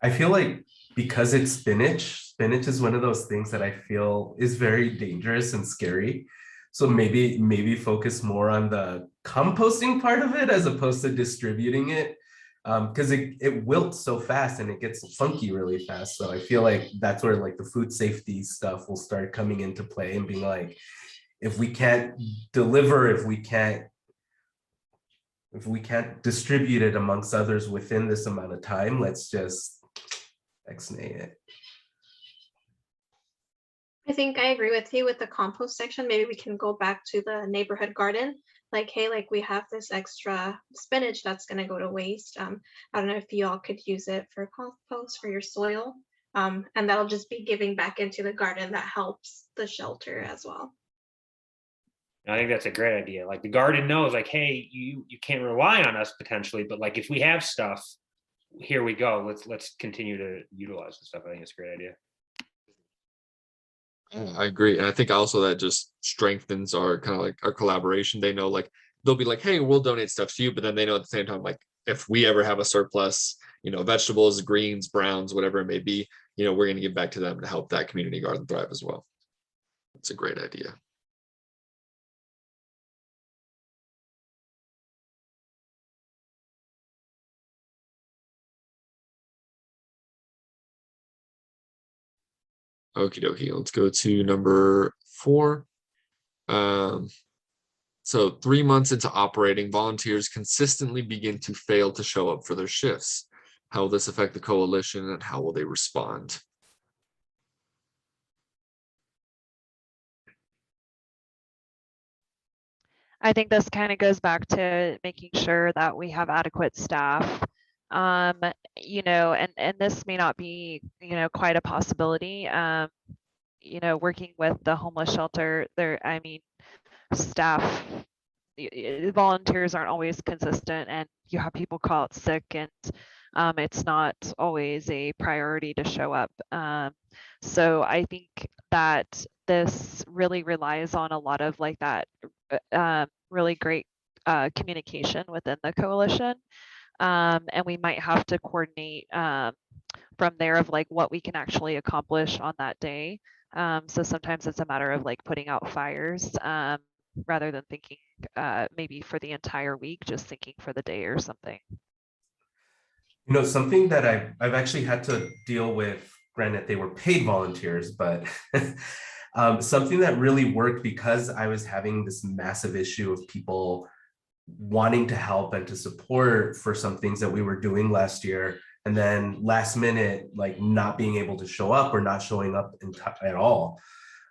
I feel like because it's spinach is one of those things that I feel is very dangerous and scary. So maybe focus more on the composting part of it as opposed to distributing it, because it wilts so fast and it gets funky really fast. So I feel like that's where like the food safety stuff will start coming into play and being like, if we can't deliver, if we can't distribute it amongst others within this amount of time, let's just ex-nay it. I think I agree with you with the compost section. Maybe we can go back to the neighborhood garden. Like, hey, like we have this extra spinach that's going to go to waste. I don't know if you all could use it for compost for your soil. And that'll just be giving back into the garden that helps the shelter as well. I think that's a great idea. Like the garden knows, like, hey, you can't rely on us potentially, but like if we have stuff, here we go. Let's continue to utilize the stuff. I think it's a great idea. I agree. And I think also that just strengthens our kind of like our collaboration. They know like they'll be like, hey, we'll donate stuff to you, but then they know at the same time, like if we ever have a surplus, vegetables, greens, browns, whatever it may be, we're going to give back to them to help that community garden thrive as well. It's a great idea. Okie dokie. Let's go to number 4. So 3 months into operating, volunteers consistently begin to fail to show up for their shifts. How will this affect the coalition and how will they respond? I think this kind of goes back to making sure that we have adequate staff. And this may not be, quite a possibility. Working with the homeless shelter, staff, volunteers aren't always consistent, and you have people call out sick, and it's not always a priority to show up. So I think that this really relies on a lot of like that really great communication within the coalition. And we might have to coordinate from there of like what we can actually accomplish on that day. So sometimes it's a matter of like putting out fires rather than thinking maybe for the entire week, just thinking for the day or something. Something that I've actually had to deal with, granted they were paid volunteers, but something that really worked because I was having this massive issue of people wanting to help and to support for some things that we were doing last year, and then last minute, like not being able to show up or not showing up at all.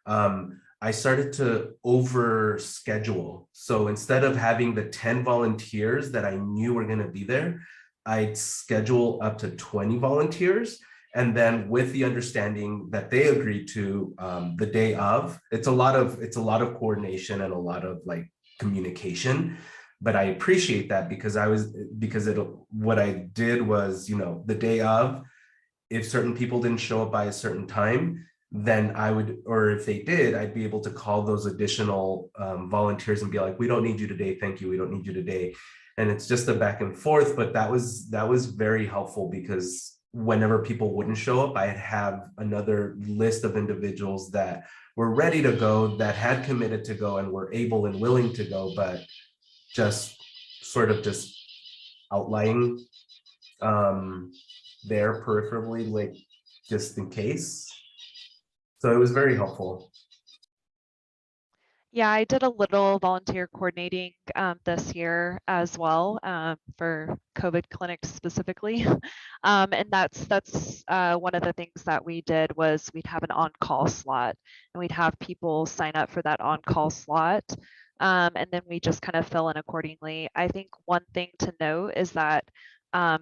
I started to over schedule. So instead of having the 10 volunteers that I knew were going to be there, I'd schedule up to 20 volunteers. And then with the understanding that they agreed to the day of, it's a lot of coordination and a lot of like communication. But I appreciate that because what I did was, the day of, if certain people didn't show up by a certain time, then I would, or if they did, I'd be able to call those additional volunteers and be like, we don't need you today. Thank you. We don't need you today. And it's just a back and forth, but that was very helpful because whenever people wouldn't show up, I'd have another list of individuals that were ready to go, that had committed to go and were able and willing to go, but just sort of just outlying there peripherally, like just in case. So it was very helpful. Yeah, I did a little volunteer coordinating this year as well for COVID clinics specifically. And that's one of the things that we did was we'd have an on-call slot and we'd have people sign up for that on-call slot. And then we just kind of fill in accordingly. I think one thing to note is that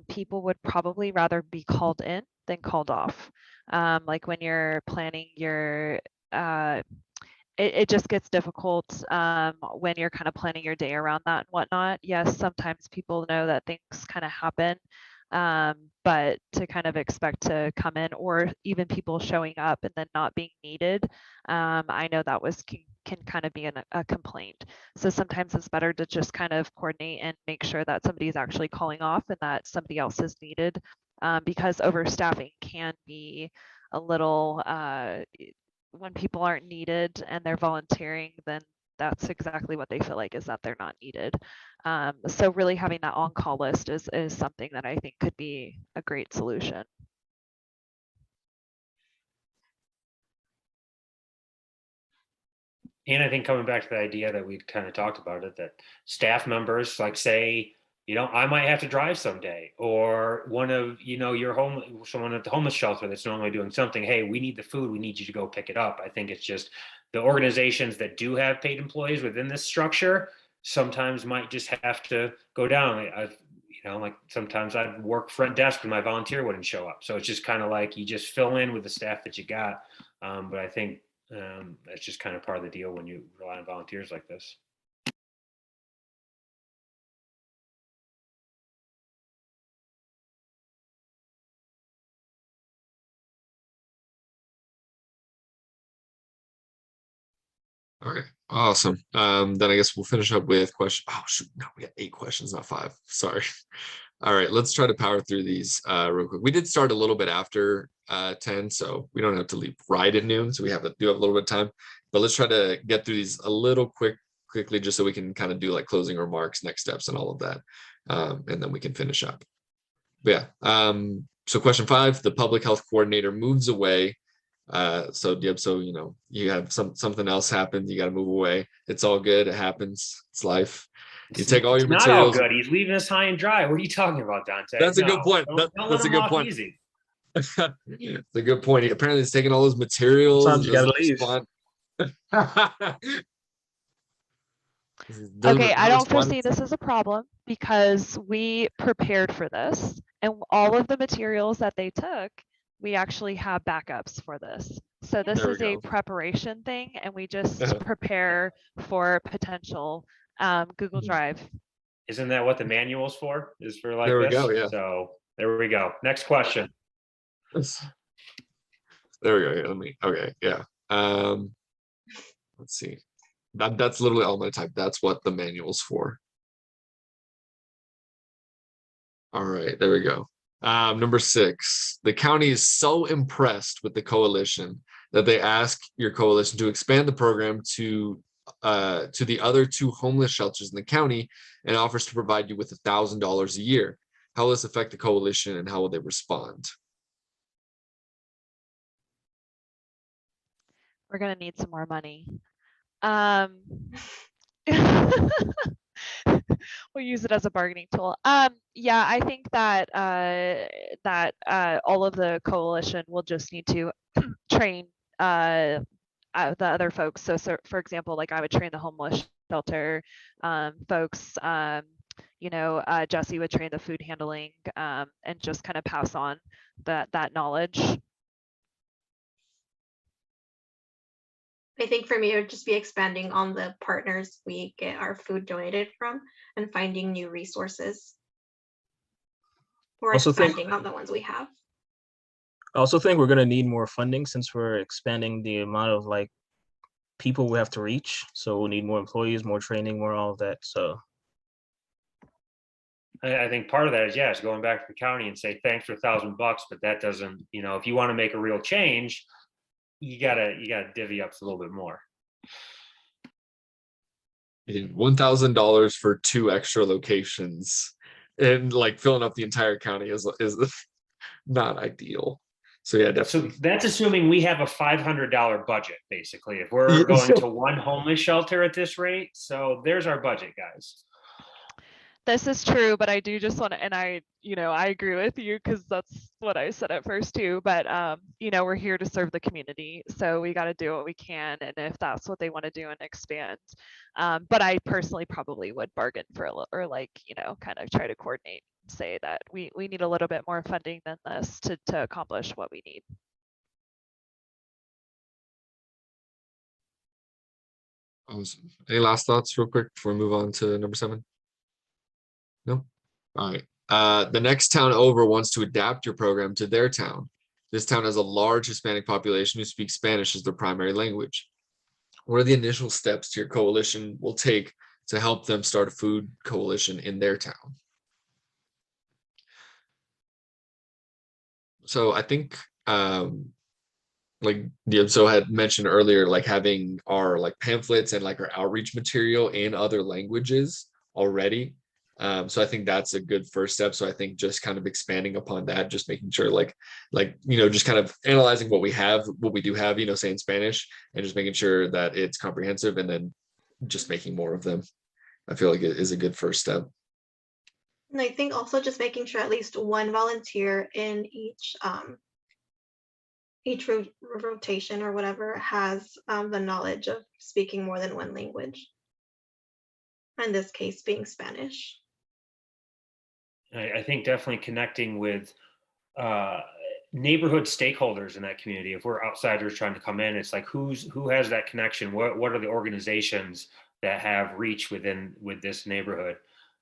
people would probably rather be called in than called off. Like when you're planning your it just gets difficult when you're kind of planning your day around that and whatnot. Yes, sometimes people know that things kind of happen, but to kind of expect to come in or even people showing up and then not being needed, I know that can kind of be a complaint. So sometimes it's better to just kind of coordinate and make sure that somebody's actually calling off and that somebody else is needed, because overstaffing can be a little when people aren't needed and they're volunteering, then that's exactly what they feel like is that they're not needed. So really having that on-call list is something that I think could be a great solution. And I think coming back to the idea that we kind of talked about it, that staff members, like say, I might have to drive someday, or one of, someone at the homeless shelter that's normally doing something, hey, we need the food, we need you to go pick it up. I think it's just the organizations that do have paid employees within this structure sometimes might just have to go down. Like sometimes I'd work front desk when my volunteer wouldn't show up. So it's just kind of like you just fill in with the staff that you got. But I think that's just kind of part of the deal when you rely on volunteers like this. Okay, awesome. Then I guess we'll finish up with question. Oh shoot, no, we got 8 questions, not 5. Sorry. All right, let's try to power through these real quick. We did start a little bit after 10, so we don't have to leave right at noon. So we do have a little bit of time, but let's try to get through these a little quickly, just so we can kind of do like closing remarks, next steps, and all of that, and then we can finish up. But yeah. So question 5: the public health coordinator moves away. So you have something else happens, you got to move away. It's all good, it happens, it's life. You take all your Not materials. all good. He's leaving us high and dry. What are you talking about, Dante? That's a good point. That's a good point. Easy. It's a good point. Apparently he's taking all those materials. Sometimes you gotta leave. Okay, I don't foresee this as a problem because we prepared for this and all of the materials that they took, we actually have backups for this. So this is a preparation thing and we just prepare for potential Google Drive. Isn't that what the manual's for? Is for like there we this? go, yeah. So there we go. Next question. There we go. Here, okay, yeah. Let's see. That's literally all I'm gonna type. That's what the manual's for. All right, there we go. Number 6, the county is so impressed with the coalition that they ask your coalition to expand the program to the other 2 homeless shelters in the county and offers to provide you with $1,000 a year. How will this affect the coalition and how will they respond? We're gonna need some more money. We'll use it as a bargaining tool. Yeah, I think that all of the coalition will just need to train the other folks. So for example, like I would train the homeless shelter folks. Jesse would train the food handling and just kind of pass on that knowledge. I think for me, it would just be expanding on the partners we get our food donated from and finding new resources. Or expanding on the ones we have. I also think we're going to need more funding since we're expanding the amount of like people we have to reach. So we'll need more employees, more training, more all of that. So I think part of that is going back to the county and say thanks for $1,000, but that doesn't, if you want to make a real change, you gotta divvy up a little bit more. $1,000 for 2 extra locations, and like filling up the entire county is not ideal. So yeah, So definitely. that's assuming we have a $500 budget, basically. If we're going to one homeless shelter at this rate, so there's our budget, guys. This is true, but I do just want to, and I agree with you because that's what I said at first too. But we're here to serve the community, so we got to do what we can, and if that's what they want to do and expand. But I personally probably would bargain for a little, or kind of try to coordinate, say that we need a little bit more funding than this to accomplish what we need. Awesome. Any last thoughts real quick before we move on to number 7? No? All right. The next town over wants to adapt your program to their town. This town has a large Hispanic population who speak Spanish as their primary language. What are the initial steps your coalition will take to help them start a food coalition in their town? So I think like so had mentioned earlier, like having our like pamphlets and like our outreach material in other languages already. So I think that's a good first step. So I think just kind of expanding upon that, just making sure like just kind of analyzing what we do have, say in Spanish, and just making sure that it's comprehensive, and then just making more of them. I feel like it is a good first step. And I think also just making sure at least one volunteer in each rotation or whatever has the knowledge of speaking more than one language. In this case, being Spanish. I think definitely connecting with neighborhood stakeholders in that community. If we're outsiders trying to come in, it's like who has that connection? What are the organizations that have reach with this neighborhood?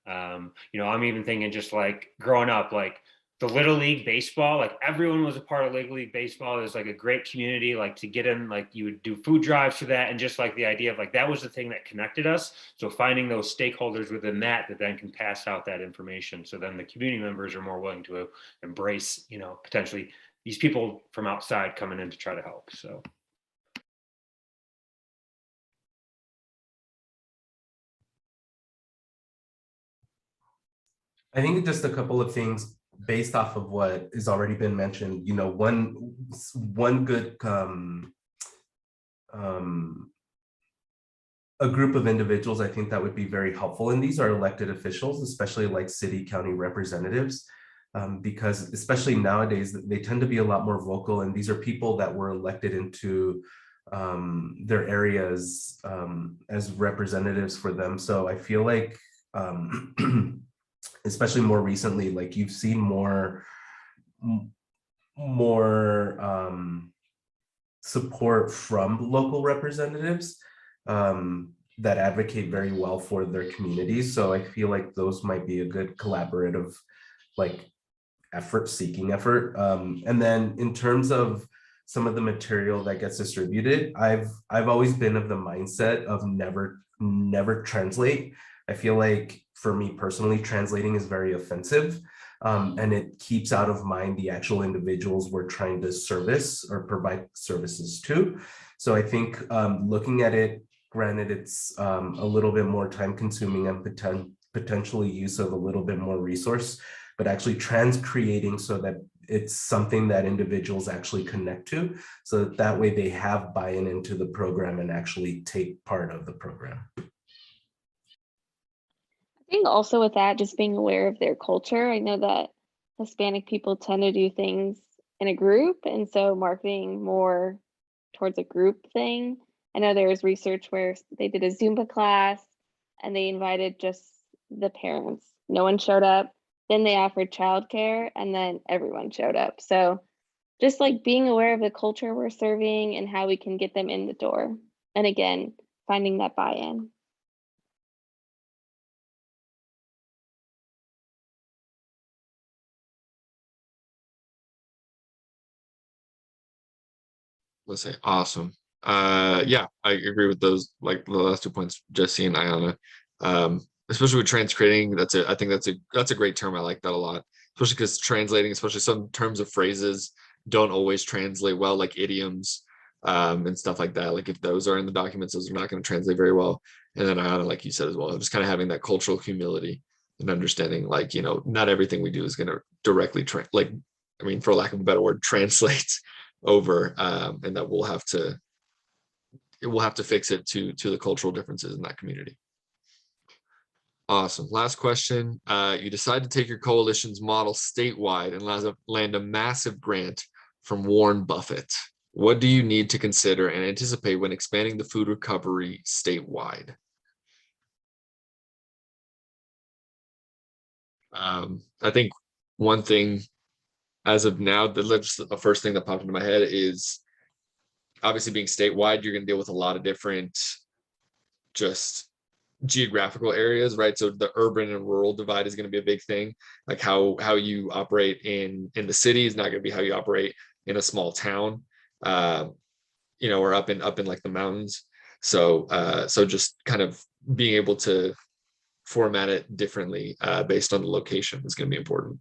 I'm even thinking just like growing up, like the Little League baseball, like everyone was a part of Little League baseball. It was like a great community, like to get in, like you would do food drives for that. And just like the idea of like, that was the thing that connected us. So finding those stakeholders within that then can pass out that information. So then the community members are more willing to embrace, potentially these people from outside coming in to try to help. So. I think just a couple of things based off of what has already been mentioned. One good a group of individuals I think that would be very helpful, and these are elected officials, especially like city, county representatives, because especially nowadays they tend to be a lot more vocal, and these are people that were elected into their areas as representatives for them. So I feel like especially more recently, like you've seen more support from local representatives that advocate very well for their communities. So I feel like those might be a good collaborative seeking effort. And then in terms of some of the material that gets distributed, I've always been of the mindset of never translate. I feel like for me personally, translating is very offensive, and it keeps out of mind the actual individuals we're trying to service or provide services to. So I think looking at it, granted it's a little bit more time consuming and potentially use of a little bit more resource, but actually creating so that it's something that individuals actually connect to, so that way they have buy-in into the program and actually take part of the program. I think also with that, just being aware of their culture. I know that Hispanic people tend to do things in a group, and so marketing more towards a group thing. I know there was research where they did a Zumba class and they invited just the parents. No one showed up. Then they offered childcare, and then everyone showed up. So just like being aware of the culture we're serving and how we can get them in the door. And again, finding that buy-in. Let's say awesome. Yeah, I agree with those, like the last 2 points, Jesse and Ayana. Especially with transcripting, I think that's a great term. I like that a lot, especially because translating, especially some terms of phrases, don't always translate well, like idioms. and stuff like that. Like if those are in the documents, those are not going to translate very well. And then like you said as well, just kind of having that cultural humility and understanding, like, you know, not everything we do is going to directly for lack of a better word, translate over, and that we'll have to fix it to the cultural differences in that community. Awesome. Last question. You decide to take your coalition's model statewide and land a massive grant from Warren Buffett. What do you need to consider and anticipate when expanding the food recovery statewide? I think one thing as of now, the first thing that popped into my head is obviously being statewide, you're going to deal with a lot of different just geographical areas, right? So the urban and rural divide is going to be a big thing. Like how you operate in the city is not going to be how you operate in a small town, or up in like the mountains. So just kind of being able to format it differently based on the location is going to be important,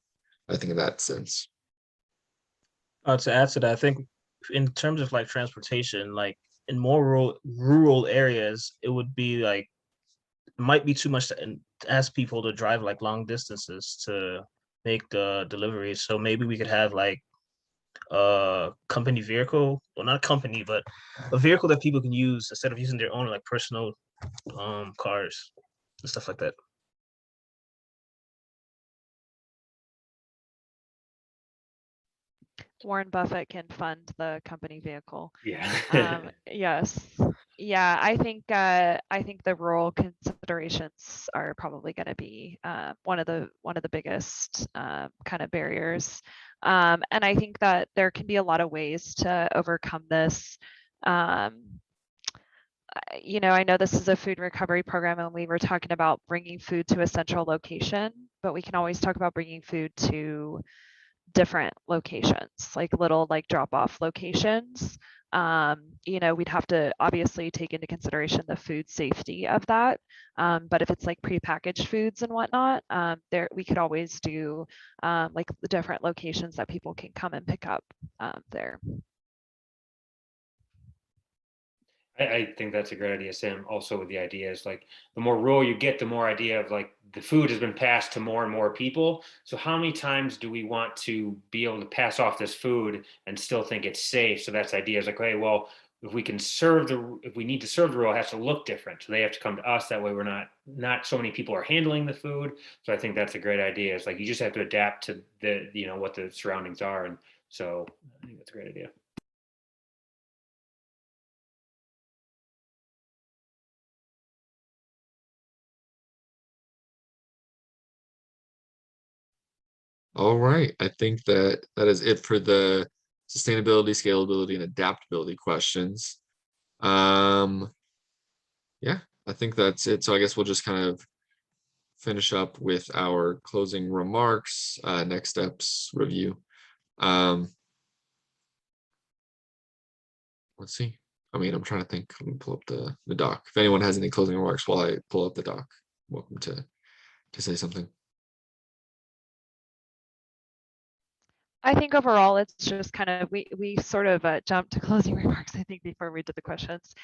I think, in that sense. To add to that, I think in terms of like transportation, like in more rural areas, it would be like, it might be too much to ask people to drive like long distances to make the deliveries. So maybe we could have like a company vehicle, well, not a company, but a vehicle that people can use instead of using their own like personal cars and stuff like that. Warren Buffett can fund the company vehicle. Yeah. Yes. Yeah, I think the rural considerations are probably going to be one of the biggest kind of barriers. And I think that there can be a lot of ways to overcome this. I know this is a food recovery program and we were talking about bringing food to a central location, but we can always talk about bringing food to different locations, like little like drop off locations. We'd have to obviously take into consideration the food safety of that. But if it's like prepackaged foods and whatnot, there we could always do like the different locations that people can come and pick up there. I think that's a great idea, Sam. Also, with the idea is like the more rural you get, the more idea of like the food has been passed to more and more people. So how many times do we want to be able to pass off this food and still think it's safe? So that's ideas like, hey, well, if we need to serve the rural, it has to look different. So they have to come to us. That way, we're not so many people are handling the food. So I think that's a great idea. It's like you just have to adapt to the what the surroundings are, and so I think that's a great idea. All right. I think that is it for the sustainability, scalability, and adaptability questions. Yeah, I think that's it. So I guess we'll just kind of finish up with our closing remarks, next steps review. Let's see. I mean, I'm trying to think. Let me pull up the doc. If anyone has any closing remarks while I pull up the doc, welcome to say something. I think overall, it's just kind of, we sort of jumped to closing remarks, I think, before we did the questions.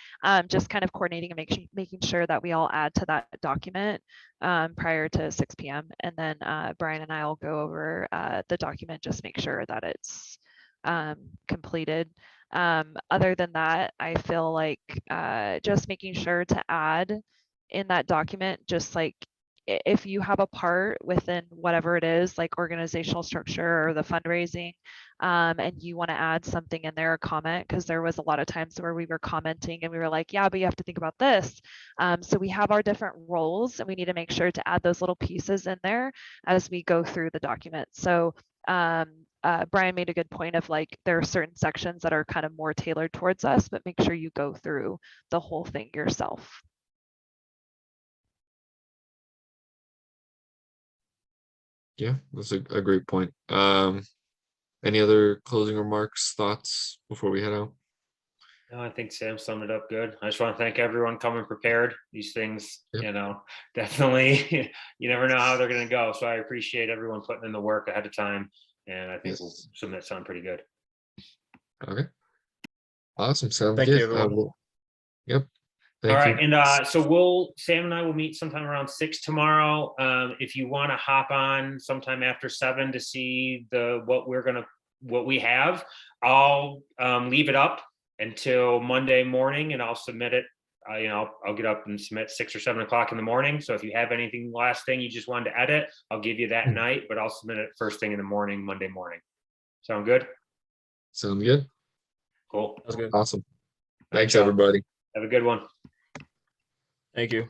Just kind of coordinating and making sure that we all add to that document prior to 6 p.m. And then Brian and I will go over the document, just make sure that it's completed. Other than that, I feel like just making sure to add in that document, just like if you have a part within whatever it is, like organizational structure or the fundraising, and you want to add something in there, a comment, because there was a lot of times where we were commenting and we were like, yeah, but you have to think about this. So we have our different roles and we need to make sure to add those little pieces in there as we go through the document. So Brian made a good point of like, there are certain sections that are kind of more tailored towards us, but make sure you go through the whole thing yourself. Yeah, that's a great point. Any other closing remarks, thoughts before we head out? No, I think Sam summed it up good. I just want to thank everyone coming prepared. These things, Yep. Definitely, you never know how they're going to go. So I appreciate everyone putting in the work ahead of time. And I think we'll submit something pretty good. Okay. Awesome. Sounds Thank you, good. everyone. Yep. All Thank right, you. and so Sam and I will meet sometime around 6 tomorrow. If you want to hop on sometime after 7 to see what we have, I'll leave it up until Monday morning, and I'll submit it. I'll get up and submit 6 or 7 o'clock in the morning. So if you have anything last thing you just wanted to edit, I'll give you that night, but I'll submit it first thing in the morning, Monday morning. Sound good? Sound good. Cool. That's good. Awesome. All right, Thanks, y'all. everybody. Have a good one. Thank you.